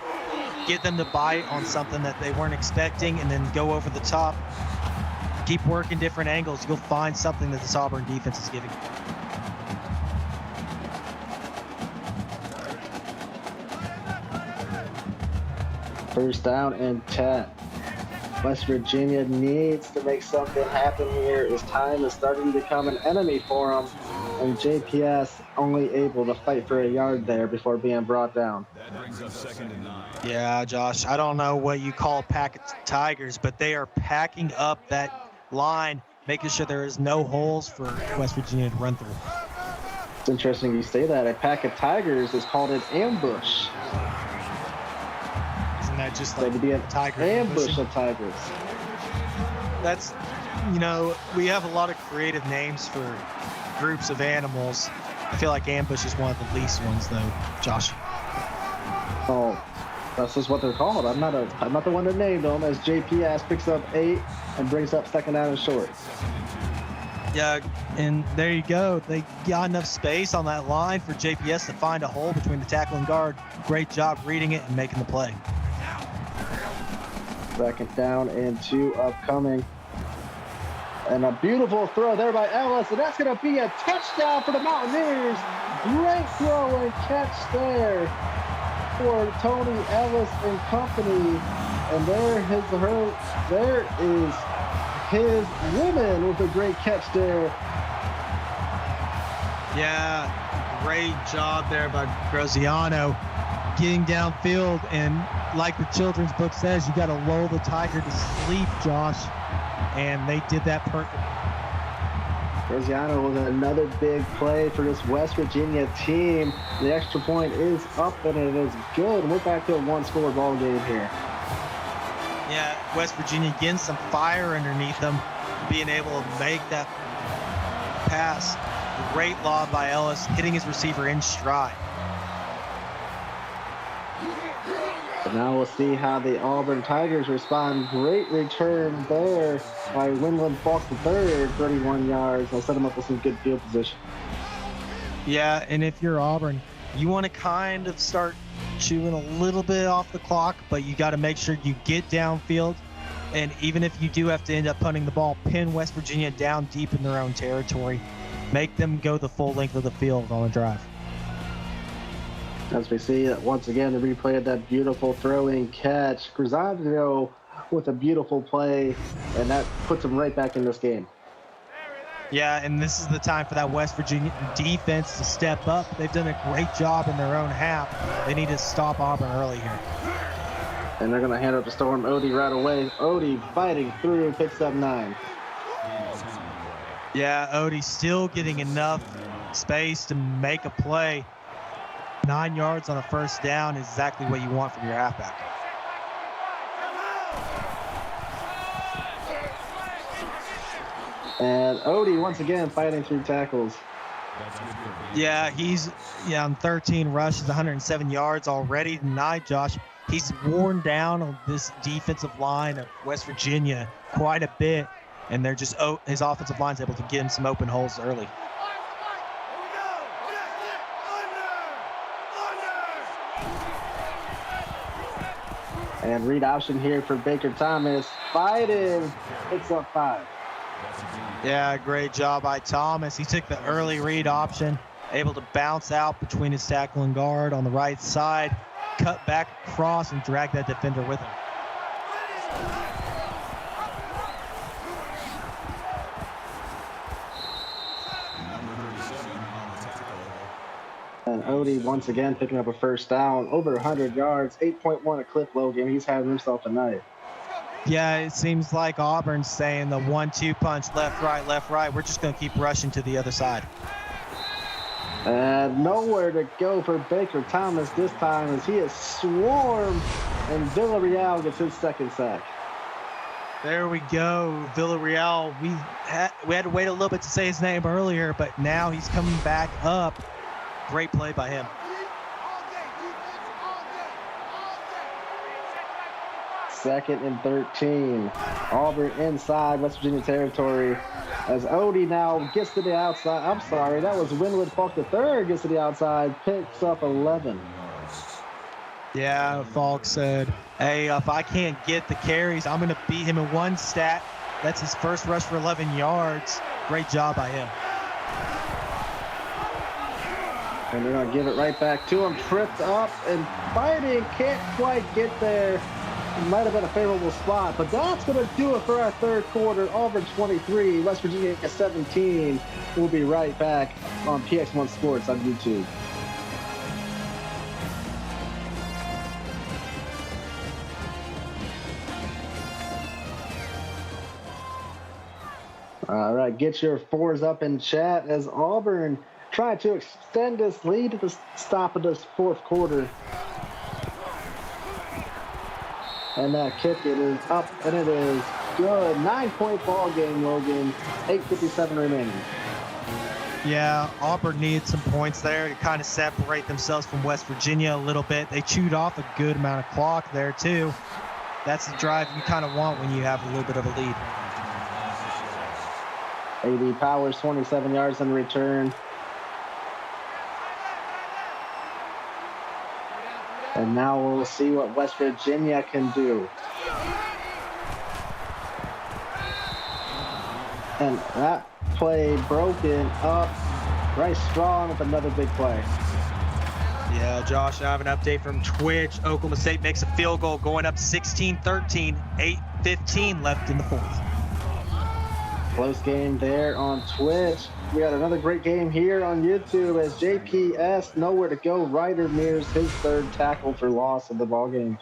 Get them to bite on something that they weren't expecting, and then go over the top. Keep working different angles. You'll find something that this Auburn defense is giving you. First down and 10. West Virginia needs to make something happen here as time is starting to become an enemy for them, and JPS only able to fight for a yard there before being brought down. That brings up 2nd and 9. Yeah, Josh, I don't know what you call packet Tigers, but they are packing up that line, making sure there is no holes for West Virginia to run through. It's interesting you say that. A pack of Tigers is called an ambush. Isn't that just So like to be an Tiger ambush of Tigers. That's, we have a lot of creative names for groups of animals. I feel like ambush is one of the least ones, though, Josh. Oh, that's just what they're called. I'm not the one that named them, as JPS picks up 8 and brings up 2nd down and short. Yeah, and there you go. They got enough space on that line for JPS to find a hole between the tackle and guard. Great job reading it and making the play. 2nd down and 2 upcoming. And a beautiful throw there by Ellis, and that's going to be a touchdown for the Mountaineers. Great throw and catch there for Tony Ellis and company. And there is his woman with a great catch there. Yeah, great job there by Graziano getting downfield, and like the children's book says, you got to lull the tiger to sleep, Josh, and they did that perfectly. Graziano with another big play for this West Virginia team. The extra point is up, and it is good. We're back to a 1-score ball game here. Yeah, West Virginia getting some fire underneath them, being able to make that pass. Great lob by Ellis, hitting his receiver in stride. But now we'll see how the Auburn Tigers respond. Great return there by Windland Falk III, 31 yards. They'll set him up with some good field position. Yeah, and if you're Auburn, you want to kind of start chewing a little bit off the clock, but you got to make sure you get downfield. And even if you do have to end up punting the ball, pin West Virginia down deep in their own territory. Make them go the full length of the field on a drive. As we see once again the replay of that beautiful throwing catch. Graziano with a beautiful play, and that puts him right back in this game. Yeah, and this is the time for that West Virginia defense to step up. They've done a great job in their own half. They need to stop Auburn early here. And they're going to hand it to Storm Odie right away. Odie fighting through, picks up 9. Yeah, Odie still getting enough space to make a play. 9 yards on a first down is exactly what you want from your halfback. And Odie once again fighting through tackles. Yeah, he's on 13 rushes, 107 yards already tonight, Josh. He's worn down on this defensive line of West Virginia quite a bit, and they're just his offensive line's able to get him some open holes early. And read option here for Baker Thomas. Fighting. Picks up 5. Yeah, great job by Thomas. He took the early read option, able to bounce out between his tackle and guard on the right side, cut back across, and drag that defender with him. And Odie once again picking up a first down, over 100 yards, 8.1 a clip, Logan. He's having himself a night. Yeah, it seems like Auburn's saying the 1-2 punch, left, right. We're just going to keep rushing to the other side. And nowhere to go for Baker Thomas this time as he is swarmed, and Villarreal gets his second sack. There we go, Villarreal. We had to wait a little bit to say his name earlier, but now he's coming back up. Great play by him. Second and 13. Auburn inside West Virginia territory as Odie now gets to the outside. I'm sorry, that was Winwood Falk III gets to the outside, picks up 11. Yeah, Falk said, hey, if I can't get the carries, I'm going to beat him in one stat. That's his first rush for 11 yards. Great job by him. And they're going to give it right back to him. Tripped up and fighting. Can't quite get there. It might have been a favorable spot, but that's going to do it for our third quarter. Auburn 23, West Virginia 17. We'll be right back on PX1 Sports on YouTube. All right, get your fours up in chat as Auburn trying to extend this lead at the stop of this fourth quarter. And that kick, it is up, and it is good. 9-point ball game, Logan. 8:57 remaining. Yeah, Auburn needed some points there to kind of separate themselves from West Virginia a little bit. They chewed off a good amount of clock there, too. That's the drive you kind of want when you have a little bit of a lead. AD Powers, 27 yards in return. And now we'll see what West Virginia can do. And that play broken up. Bryce Strong with another big play. Yeah, Josh, I have an update from Twitch. Oklahoma State makes a field goal going up 16-13, 8:15 left in the fourth. Close game there on Twitch. We got another great game here on YouTube as JPS nowhere to go. Ryder Mears his third tackle for loss of the ball game.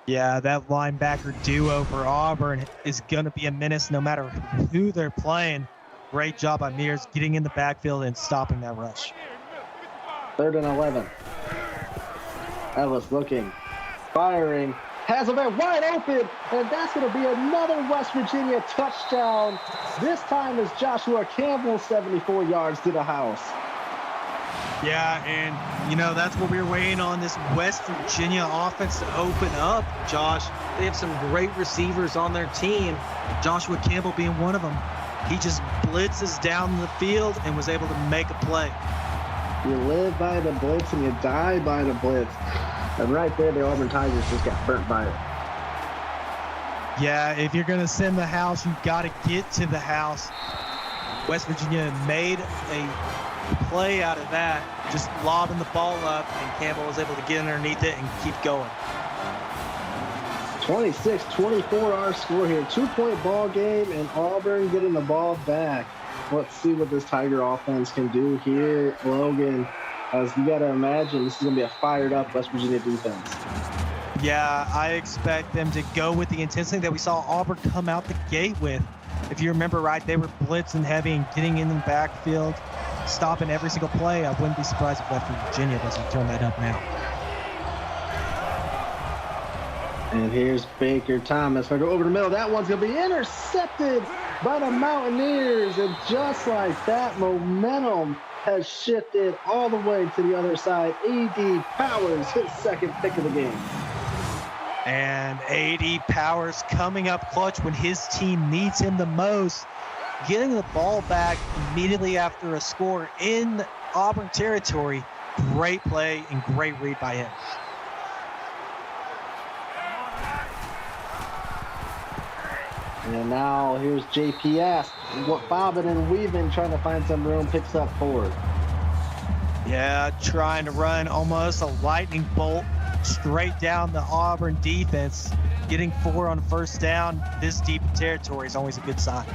Yeah, that linebacker duo for Auburn is going to be a menace no matter who they're playing. Great job by Mears getting in the backfield and stopping that rush. 3rd and 11. Ellis looking, firing, has a man wide open, and that's going to be another West Virginia touchdown. This time is Joshua Campbell, 74 yards to the house. Yeah, and, you know, that's what we were waiting on, this West Virginia offense to open up, Josh. They have some great receivers on their team, Joshua Campbell being one of them. He just blitzes down the field and was able to make a play. You live by the blitz and you die by the blitz. And right there, the Auburn Tigers just got burnt by it. Yeah, if you're going to send the house, you've got to get to the house. West Virginia made a play out of that, just lobbing the ball up, and Campbell was able to get underneath it and keep going. 26-24 our score here. 2-point ball game, and Auburn getting the ball back. Let's see what this Tiger offense can do here, Logan. As you got to imagine, this is going to be a fired-up West Virginia defense. Yeah, I expect them to go with the intensity that we saw Auburn come out the gate with. If you remember right, they were blitzing heavy and getting in the backfield, stopping every single play. I wouldn't be surprised if West Virginia doesn't turn that up now. And here's Baker Thomas. Going to go over the middle. That one's going to be intercepted by the Mountaineers. And just like that, momentum has shifted all the way to the other side. A.D. Powers, his second pick of the game. And A.D. Powers coming up clutch when his team needs him the most. Getting the ball back immediately after a score in Auburn territory. Great play and great read by him. And now here's JPS. Bobbing and weaving, trying to find some room, picks up 4. Yeah, trying to run almost a lightning bolt straight down the Auburn defense. Getting 4 on first down this deep in territory is always a good sign.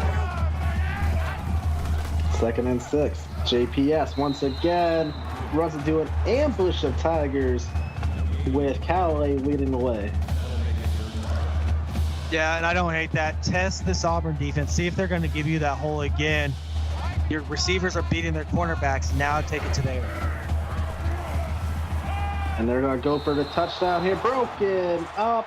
2nd and 6. JPS once again runs into an ambush of Tigers with Callaway leading the way. Yeah, and I don't hate that. Test this Auburn defense. See if they're going to give you that hole again. Your receivers are beating their cornerbacks. Now take it to there. And they're going to go for the touchdown here. Broken up.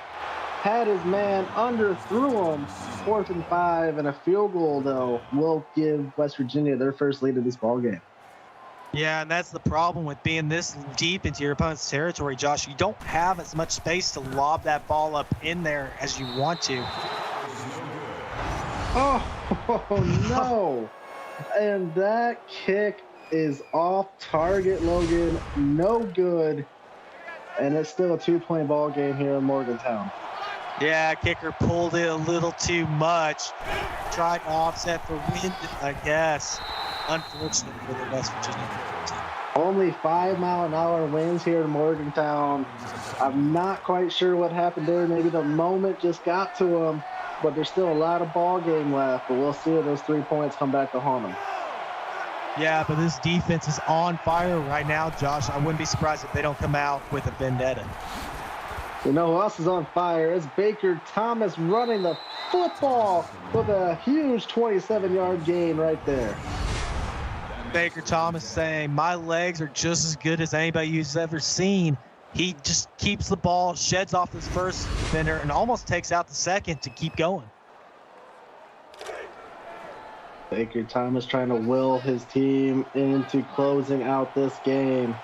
had his man, underthrew him. 4th and 5, and a field goal, though, will give West Virginia their first lead of this ball game. Yeah, and that's the problem with being this deep into your opponent's territory, Josh. You don't have as much space to lob that ball up in there as you want to. Oh, no. And that kick is off target, Logan. No good. And it's still a 2-point ball game here in Morgantown. Yeah, kicker pulled it a little too much. Tried to offset for wind, I guess. Unfortunate for the West Virginia team. Only 5-mile-an-hour winds here in Morgantown. I'm not quite sure what happened there. Maybe the moment just got to him, but there's still a lot of ball game left. But we'll see if those 3 points come back to haunt them. Yeah, but this defense is on fire right now, Josh. I wouldn't be surprised if they don't come out with a vendetta. You know who else is on fire? It's Baker Thomas running the football with a huge 27-yard gain right there. Baker Thomas saying, my legs are just as good as anybody you've ever seen. He just keeps the ball, sheds off his first defender, and almost takes out the second to keep going. Baker Thomas trying to will his team into closing out this game.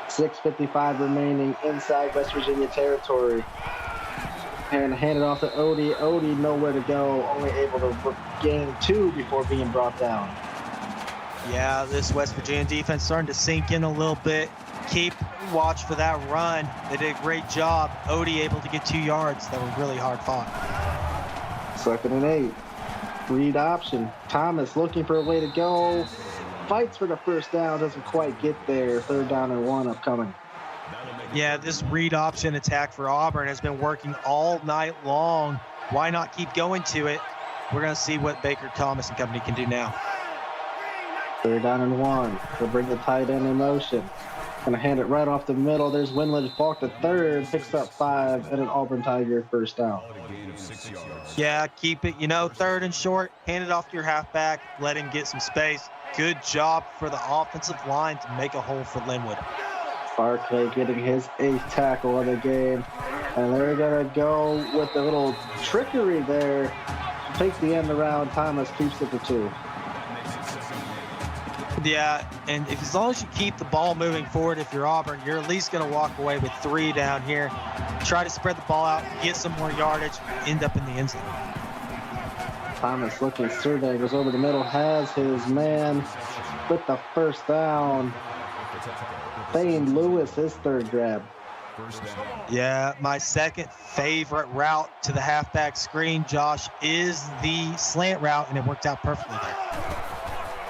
6:55 remaining inside West Virginia territory. And hand it off to Odie. Odie nowhere to go, only able to gain 2 before being brought down. Yeah, this West Virginia defense starting to sink in a little bit. Keep watch for that run. They did a great job. Odie able to get 2 yards that were really hard fought. 2nd and 8. Read option. Thomas looking for a way to go. Fights for the first down. Doesn't quite get there. 3rd down and 1 upcoming. Yeah, this read option attack for Auburn has been working all night long. Why not keep going to it? We're going to see what Baker Thomas and company can do now. 3rd down and 1. They'll bring the tight end in motion. Gonna hand it right off the middle. There's Winland Falk the 3rd. Picks up 5 and an Auburn Tiger first down. Yeah, keep it, 3rd and short. Hand it off to your halfback. Let him get some space. Good job for the offensive line to make a hole for Linwood. Barclay getting his 8th tackle of the game. And they're going to go with a little trickery there. Take the end around. Thomas keeps it to 2. Yeah, and as long as you keep the ball moving forward, if you're Auburn, you're at least going to walk away with 3 down here. Try to spread the ball out, get some more yardage, end up in the end zone. Thomas looking, survey, goes over the middle, has his man with the first down. Thane Lewis, his 3rd grab. Yeah, my second favorite route to the halfback screen, Josh, is the slant route, and it worked out perfectly there.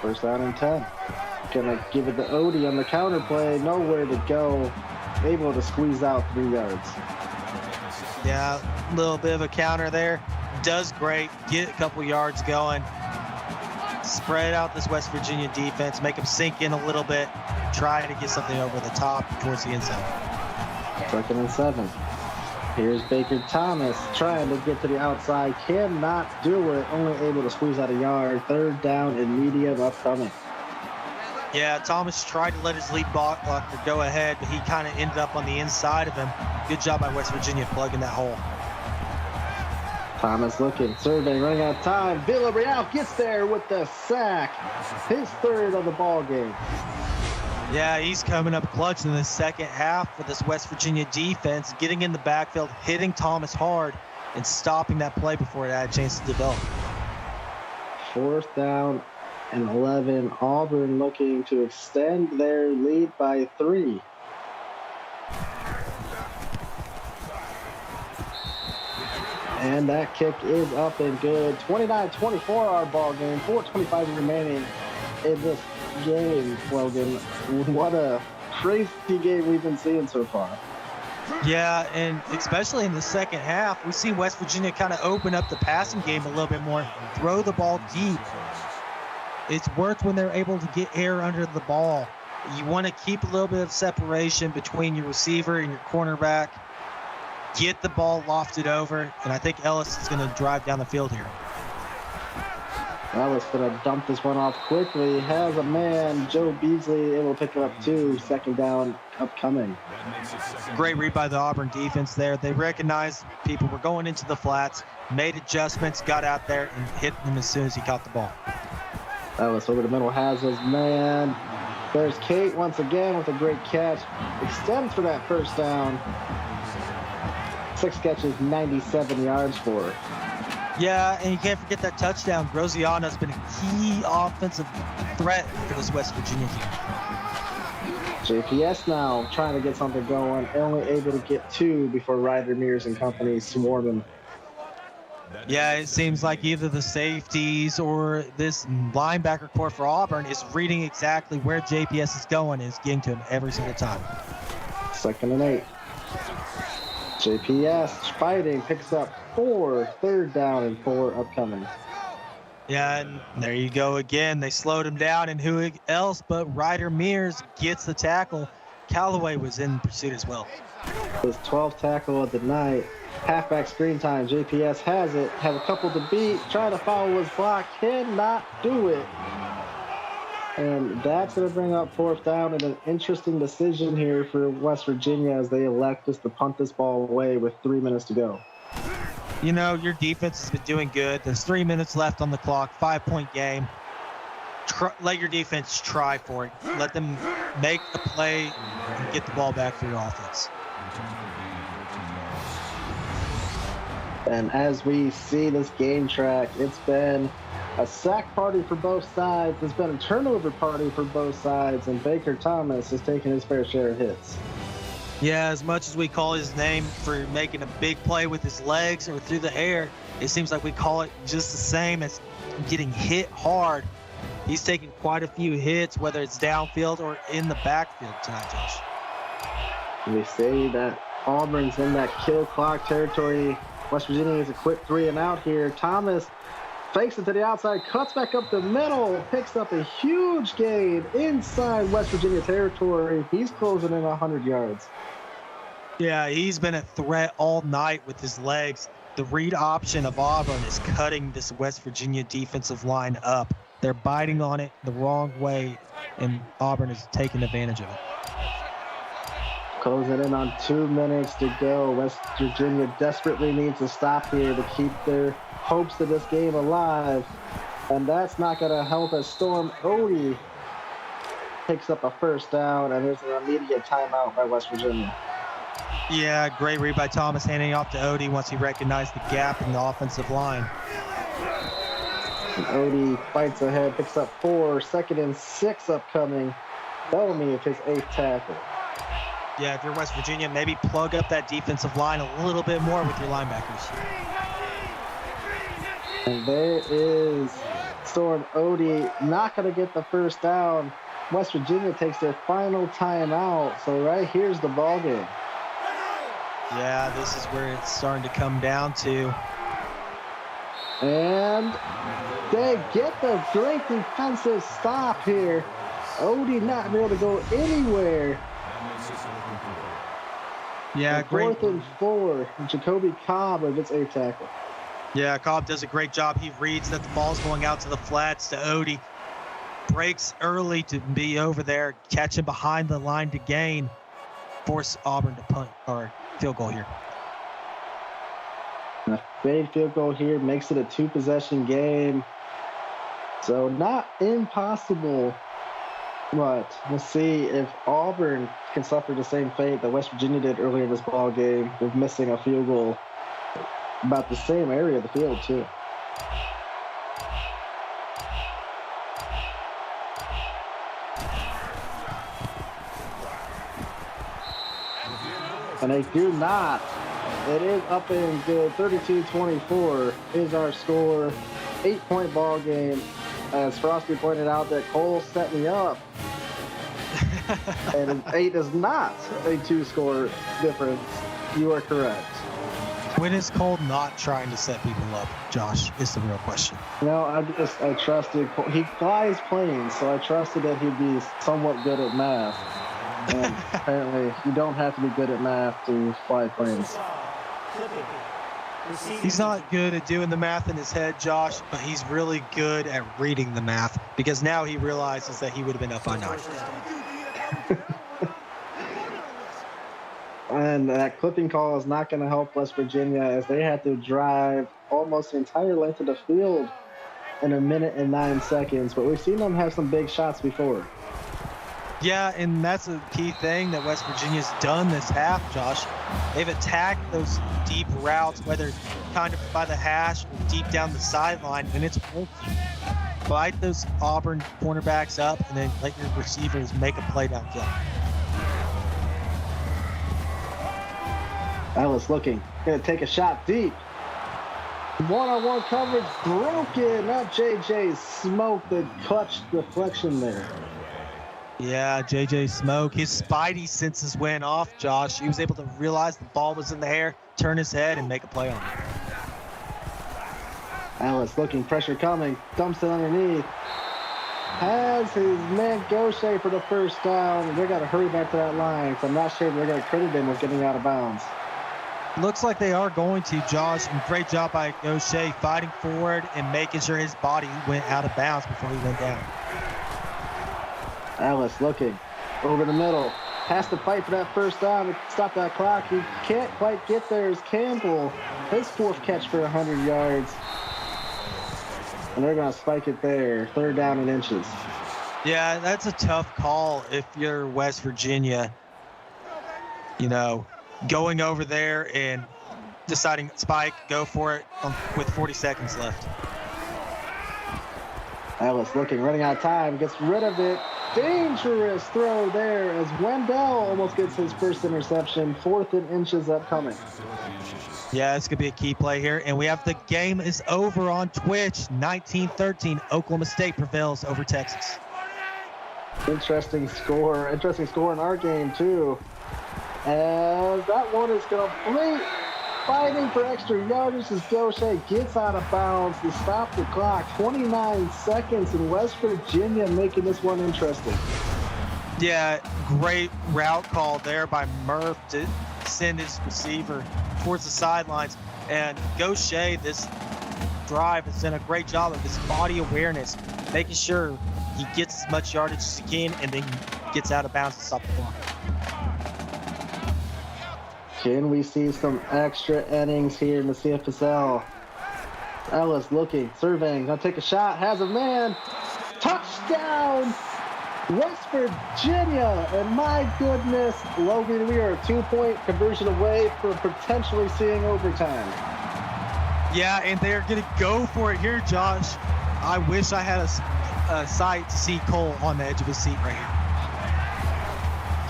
1st down and 10. Gonna give it to Odie on the counter play. Nowhere to go. Able to squeeze out 3 yards. Yeah, a little bit of a counter there. Does great. Get a couple yards going. Spread out this West Virginia defense. Make them sink in a little bit. Try to get something over the top towards the end zone. 2nd and 7. Here's Baker Thomas trying to get to the outside. Cannot do it. Only able to squeeze out a yard. 3rd down and medium upcoming. Yeah, Thomas tried to let his lead blocker go ahead, but he kind of ended up on the inside of him. Good job by West Virginia plugging that hole. Thomas looking, surveying, running out of time. Villarreal gets there with the sack. His 3rd of the ball game. Yeah, he's coming up clutch in the second half for this West Virginia defense, getting in the backfield, hitting Thomas hard, and stopping that play before it had a chance to develop. 4th down and 11. Auburn looking to extend their lead by 3. And that kick is up and good. 29-24 our ball game. 4:25 remaining in this game, Logan. What a crazy game we've been seeing so far. Yeah, and especially in the second half, we see West Virginia kind of open up the passing game a little bit more, throw the ball deep. It's worked when they're able to get air under the ball. You want to keep a little bit of separation between your receiver and your cornerback. Get the ball lofted over, and I think Ellis is going to drive down the field here. Ellis gonna dump this one off quickly. Has a man, Joe Beasley, able to pick it up too. Second down upcoming. Great read by the Auburn defense there. They recognized people were going into the flats, made adjustments, got out there, and hit him as soon as he caught the ball. Ellis over the middle has his man. There's Kate once again with a great catch. Extends for that first down. 6 catches, 97 yards for her. Yeah, and you can't forget that touchdown. Rosiana's been a key offensive threat for this West Virginia team. JPS now trying to get something going. Only able to get 2 before Ryder Mears and company swarm him. Yeah, it seems like either the safeties or this linebacker core for Auburn is reading exactly where JPS is going and is getting to him every single time. 2nd and 8. JPS fighting, picks up 4, 3rd down and 4 upcoming. Yeah, and there you go again. They slowed him down, and who else but Ryder Mears gets the tackle. Callaway was in pursuit as well. His 12th tackle of the night. Halfback screen time. JPS has it. Have a couple to beat. Trying to follow his block. Cannot do it. And that's going to bring up 4th down and an interesting decision here for West Virginia as they elect just to punt this ball away with 3 minutes to go. You know, your defense has been doing good. There's 3 minutes left on the clock, 5-point game. Let your defense try for it. Let them make a play and get the ball back for your offense. And as we see this game track, it's been a sack party for both sides. It's been a turnover party for both sides, and Baker Thomas has taken his fair share of hits. Yeah, as much as we call his name for making a big play with his legs or through the air, it seems like we call it just the same as getting hit hard. He's taken quite a few hits, whether it's downfield or in the backfield tonight, Josh. We say that Auburn's in that kill clock territory. West Virginia is a quick 3 and out here. Thomas fakes it to the outside, cuts back up the middle, picks up a huge gain inside West Virginia territory. He's closing in 100 yards. Yeah, he's been a threat all night with his legs. The read option of Auburn is cutting this West Virginia defensive line up. They're biting on it the wrong way, and Auburn is taking advantage of it. Closing in on 2 minutes to go. West Virginia desperately needs a stop here to keep their hopes of this game alive. And that's not going to help as Storm Odie picks up a 1st down, and there's an immediate timeout by West Virginia. Yeah, great read by Thomas, handing off to Odie once he recognized the gap in the offensive line. And Odie fights ahead, picks up 4, 2nd and 6 upcoming. Bellamy with his 8th tackle. Yeah, if you're West Virginia, maybe plug up that defensive line a little bit more with your linebackers. And there is Storm Odie, not going to get the 1st down. West Virginia takes their final timeout. So right here's the ball game. Yeah, this is where it's starting to come down to. And they get the great defensive stop here. Odie not able to go anywhere. Yeah, great. 4th and 4. Jacoby Cobb with its 8th tackle. Yeah, Cobb does a great job. He reads that the ball's going out to the flats to Odie. Breaks early to be over there, catch him behind the line to gain. Force Auburn to punt or field goal here. And a fade field goal here makes it a 2-possession game. So not impossible. But we'll see if Auburn can suffer the same fate that West Virginia did earlier in this ball game with missing a field goal about the same area of the field too. And they do not. It is up and good. 32-24 is our score. 8-point ball game. As Frosty pointed out, that Cole set me up. And 8 is not a 2-score difference. You are correct. When is Cole not trying to set people up, Josh, is the real question. No, I trusted. He flies planes, so I trusted that he'd be somewhat good at math. And apparently, you don't have to be good at math to fly planes. He's not good at doing the math in his head, Josh, but he's really good at reading the math because now he realizes that he would have been up by 9. And that clipping call is not going to help West Virginia as they had to drive almost the entire length of the field in 1 minute and 9 seconds. But we've seen them have some big shots before. Yeah, and that's a key thing that West Virginia's done this half, Josh. They've attacked those deep routes, whether kind of by the hash or deep down the sideline, and it's working. Fight those Auburn cornerbacks up and then let your receivers make a play downfield. Ellis looking, going to take a shot deep. One-on-one coverage broken. Not JJ Smoke, the clutch deflection there. Yeah, JJ Smoke, his spidey senses went off, Josh. He was able to realize the ball was in the air, turn his head, and make a play on it. Ellis looking, pressure coming, dumps it underneath. Has his man Gaucher for the first down. They're going to hurry back to that line, so I'm not sure they're going to credit him with getting out of bounds. Looks like they are going to, Josh. And great job by Gaucher fighting forward and making sure his body went out of bounds before he went down. Ellis looking over the middle. Has to fight for that first down to stop that clock. He can't quite get there as Campbell. His 4th catch for 100 yards. And they're going to spike it there. 3rd down and inches. Yeah, that's a tough call if you're West Virginia. You know, going over there and deciding spike, go for it with 40 seconds left. Ellis looking, running out of time, gets rid of it. Dangerous throw there as Wendell almost gets his first interception. 4th and inches upcoming. Yeah, it's going to be a key play here. And we have the game is over on Twitch. 19-13, Oklahoma State prevails over Texas. Interesting score in our game too. As that one is complete. Fighting for extra yardage as Gaucher gets out of bounds to stop the clock. 29 seconds in West Virginia making this one interesting. Yeah, great route call there by Murph to send his receiver towards the sidelines. And Gaucher, this drive, has done a great job of his body awareness, making sure he gets as much yardage as he can and then gets out of bounds to stop the clock. Can we see some extra innings here in the CFSL? Ellis looking, surveying, gonna take a shot, has a man. Touchdown, West Virginia. And my goodness, Logan, we are a 2-point conversion away from potentially seeing overtime. Yeah, and they're gonna go for it here, Josh. I wish I had a sight to see Cole on the edge of his seat right here.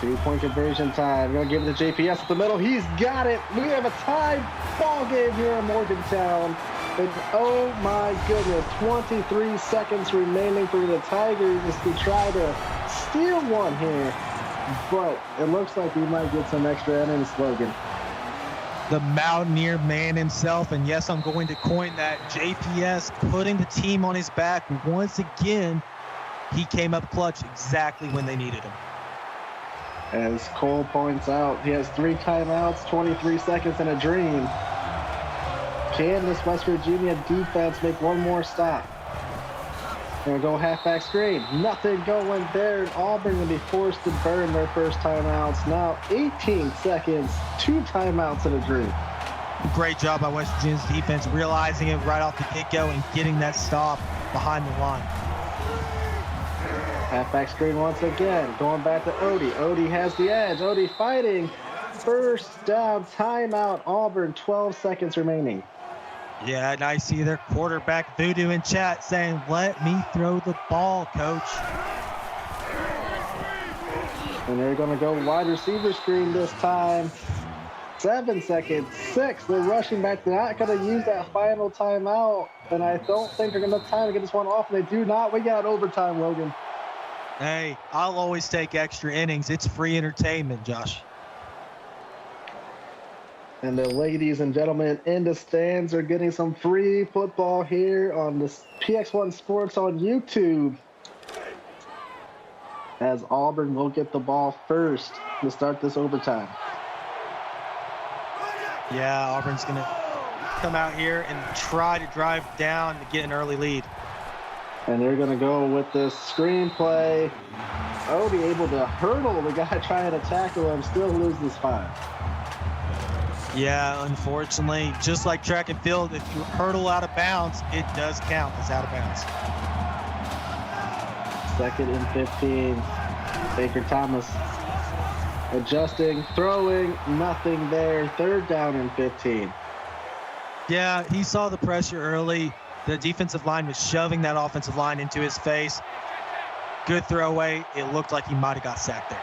2-point conversion time. Gonna give it to JPS at the middle. He's got it. We have a tied ball game here in Morgantown. And oh my goodness, 23 seconds remaining for the Tigers to try to steal one here. But it looks like we might get some extra innings, Logan. The Mountaineer man himself, and yes, I'm going to coin that, JPS putting the team on his back once again. He came up clutch exactly when they needed him. As Cole points out, he has 3 timeouts, 23 seconds, and a dream. Can this West Virginia defense make one more stop? Gonna go halfback screen. Nothing going there. And Auburn gonna be forced to burn their first timeouts. Now 18 seconds, 2 timeouts, and a dream. Great job by West Virginia's defense, realizing it right off the get-go and getting that stop behind the line. Halfback screen once again, going back to Odie. Odie has the edge. Odie fighting. First down, timeout, Auburn, 12 seconds remaining. Yeah, and I see their quarterback Voodoo in chat saying, "Let me throw the ball, coach." And they're going to go wide receiver screen this time. 7 seconds, 6. They're rushing back. They're not going to use that final timeout. And I don't think they're going to have time to get this one off. And they do not. We got overtime, Logan. Hey, I'll always take extra innings. It's free entertainment, Josh. And the ladies and gentlemen in the stands are getting some free football here on the PX1 Sports on YouTube. As Auburn will get the ball first to start this overtime. Yeah, Auburn's going to come out here and try to drive down to get an early lead. And they're going to go with this screenplay. Odie able to hurdle the guy trying to tackle him, still loses 5. Yeah, unfortunately, just like track and field, if you hurdle out of bounds, it does count as out of bounds. 2nd and 15. Baker Thomas adjusting, throwing, nothing there. 3rd down and 15. Yeah, he saw the pressure early. The defensive line was shoving that offensive line into his face. Good throwaway. It looked like he might have got sacked there.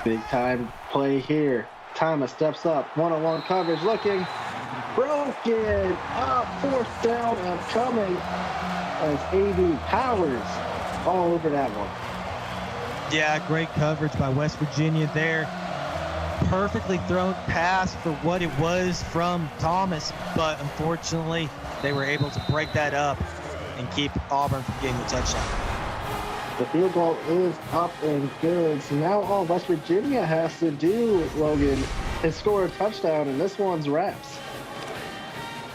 Big time play here. Thomas steps up, one-on-one coverage, looking broken. Up, 4th down and coming as AUB powers all over that one. Yeah, great coverage by West Virginia there. Perfectly thrown pass for what it was from Thomas, but unfortunately they were able to break that up and keep Auburn from getting the touchdown. The field goal is up and good. So now all West Virginia has to do, Logan, is score a touchdown, and this one's wraps.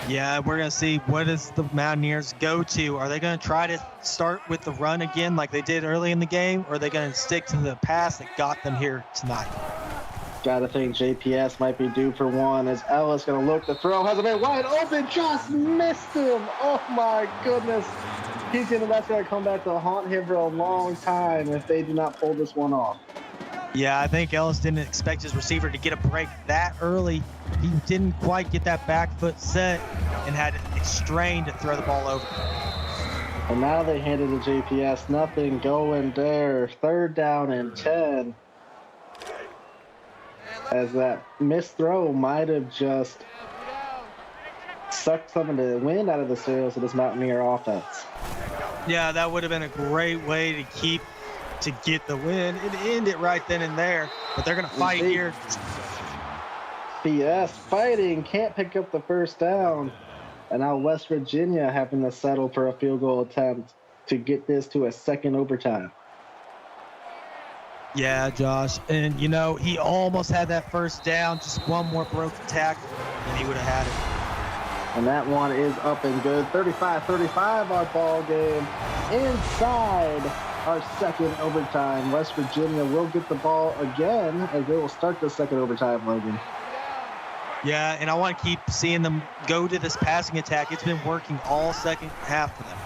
Yeah, we're going to see what does the Mountaineers go to. Are they going to try to start with the run again like they did early in the game, or are they going to stick to the pass that got them here tonight? Gotta think JPS might be due for one as Ellis gonna look to throw, has a man wide open, just missed him. Oh my goodness. That's gonna come back to haunt him for a long time if they do not pull this one off. Yeah, I think Ellis didn't expect his receiver to get a break that early. He didn't quite get that back foot set and had it strained to throw the ball over. And now they hand it to JPS, nothing going there. 3rd down and 10. As that missed throw might have just sucked some of the wind out of the sails of this Mountaineer offense. Yeah, that would have been a great way to get the win and end it right then and there. But they're going to fight here. PS fighting, can't pick up the 1st down. And now West Virginia having to settle for a field goal attempt to get this to a 2nd overtime. Yeah, Josh. And, you know, he almost had that 1st down. Just one more broken tackle, and he would have had it. And that one is up and good. 35-35 our ball game. Inside our 2nd overtime. West Virginia will get the ball again as they will start the 2nd overtime, Logan. Yeah, and I want to keep seeing them go to this passing attack. It's been working all 2nd half for them.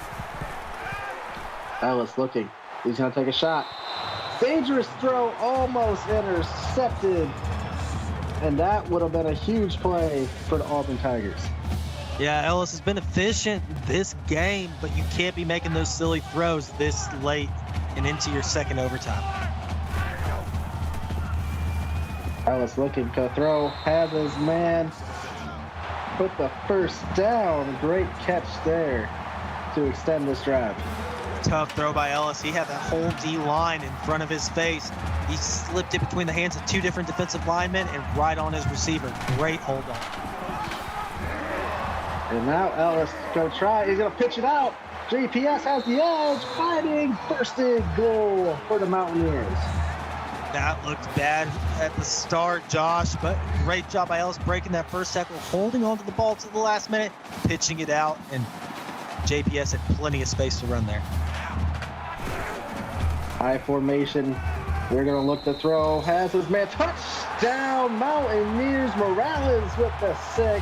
Ellis looking. He's going to take a shot. Dangerous throw, almost intercepted. And that would have been a huge play for the Auburn Tigers. Yeah, Ellis has been efficient this game, but you can't be making those silly throws this late and into your 2nd overtime. Ellis looking to throw, has his man, put the 1st down. Great catch there to extend this drive. Tough throw by Ellis. He had that whole D-line in front of his face. He slipped it between the hands of 2 different defensive linemen and right on his receiver. Great hold on. And now Ellis going to try. He's going to pitch it out. JPS has the edge. Fighting. 1st and goal for the Mountaineers. That looked bad at the start, Josh, but great job by Ellis breaking that 1st tackle, holding onto the ball to the last minute, pitching it out, and JPS had plenty of space to run there. High formation. They're going to look to throw. Has his man. Touchdown, Mountaineers. Morales with the 6th.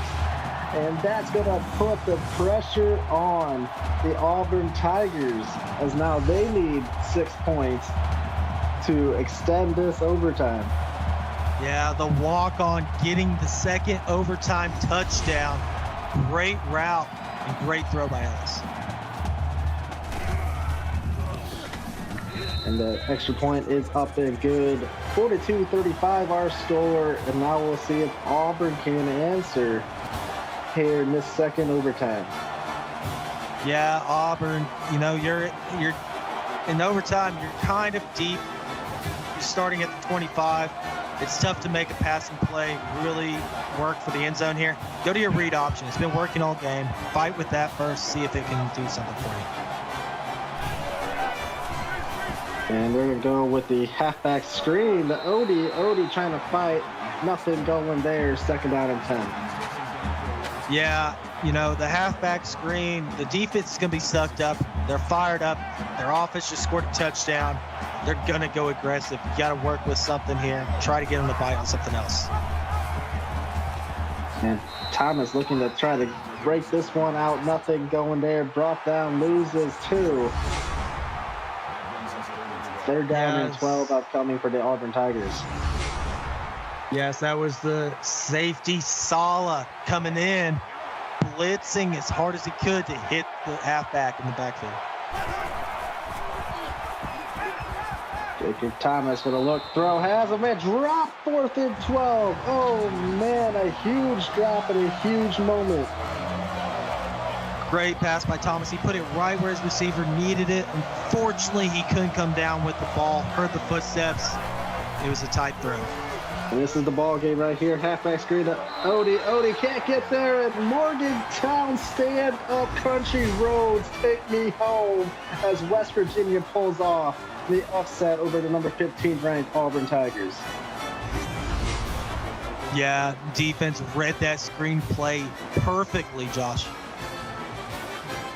And that's going to put the pressure on the Auburn Tigers as now they need 6 points to extend this overtime. Yeah, the walk-on getting the 2nd overtime touchdown. Great route and great throw by Ellis. And the extra point is up and good. 42-35 our score. And now we'll see if Auburn can answer here in this 2nd overtime. Yeah, Auburn, you know, you're in overtime, you're kind of deep. You're starting at the 25. It's tough to make a passing play really work for the end zone here. Go to your read option. It's been working all game. Fight with that first, see if it can do something for you. And we're going to go with the halfback screen. The Odie trying to fight. Nothing going there. 2nd down and 10. Yeah, the halfback screen, the defense is going to be sucked up. They're fired up. Their offense just scored a touchdown. They're going to go aggressive. You got to work with something here. Try to get them to bite on something else. And Thomas looking to try to break this one out. Nothing going there. Brought down, loses 2. They're down in 12 upcoming for the Auburn Tigers. Yes, that was the safety Sala coming in, blitzing as hard as he could to hit the halfback in the backfield. Jacob Thomas with a look throw, has a man drop, 4th and 12. Oh man, a huge drop and a huge moment. Great pass by Thomas. He put it right where his receiver needed it. Unfortunately, he couldn't come down with the ball. Heard the footsteps. It was a tight throw. And this is the ball game right here. Halfback screen to Odie. Odie can't get there. And Morgantown stand up country roads. Take me home as West Virginia pulls off the upset over the number 15 ranked Auburn Tigers. Yeah, defense read that screen play perfectly, Josh.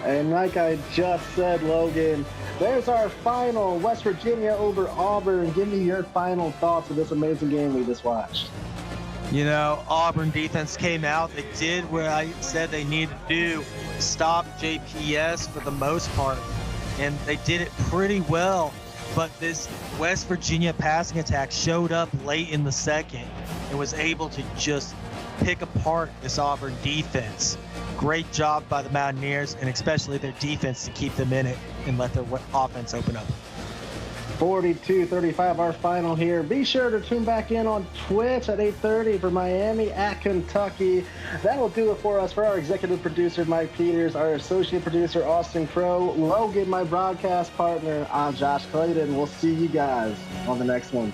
And like I just said, Logan, there's our final, West Virginia over Auburn. Give me your final thoughts of this amazing game we just watched. Auburn defense came out. They did what I said they needed to do, stop JPS for the most part, and they did it pretty well. But this West Virginia passing attack showed up late in the second and was able to just pick apart this Auburn defense. Great job by the Mountaineers, and especially their defense, to keep them in it and let their offense open up. 42-35, our final here. Be sure to tune back in on Twitch at 8:30 for Miami at Kentucky. That'll do it for us. For our executive producer, Mike Peters, our associate producer, Austin Crow, Logan, my broadcast partner, I'm Josh Clayton. We'll see you guys on the next one.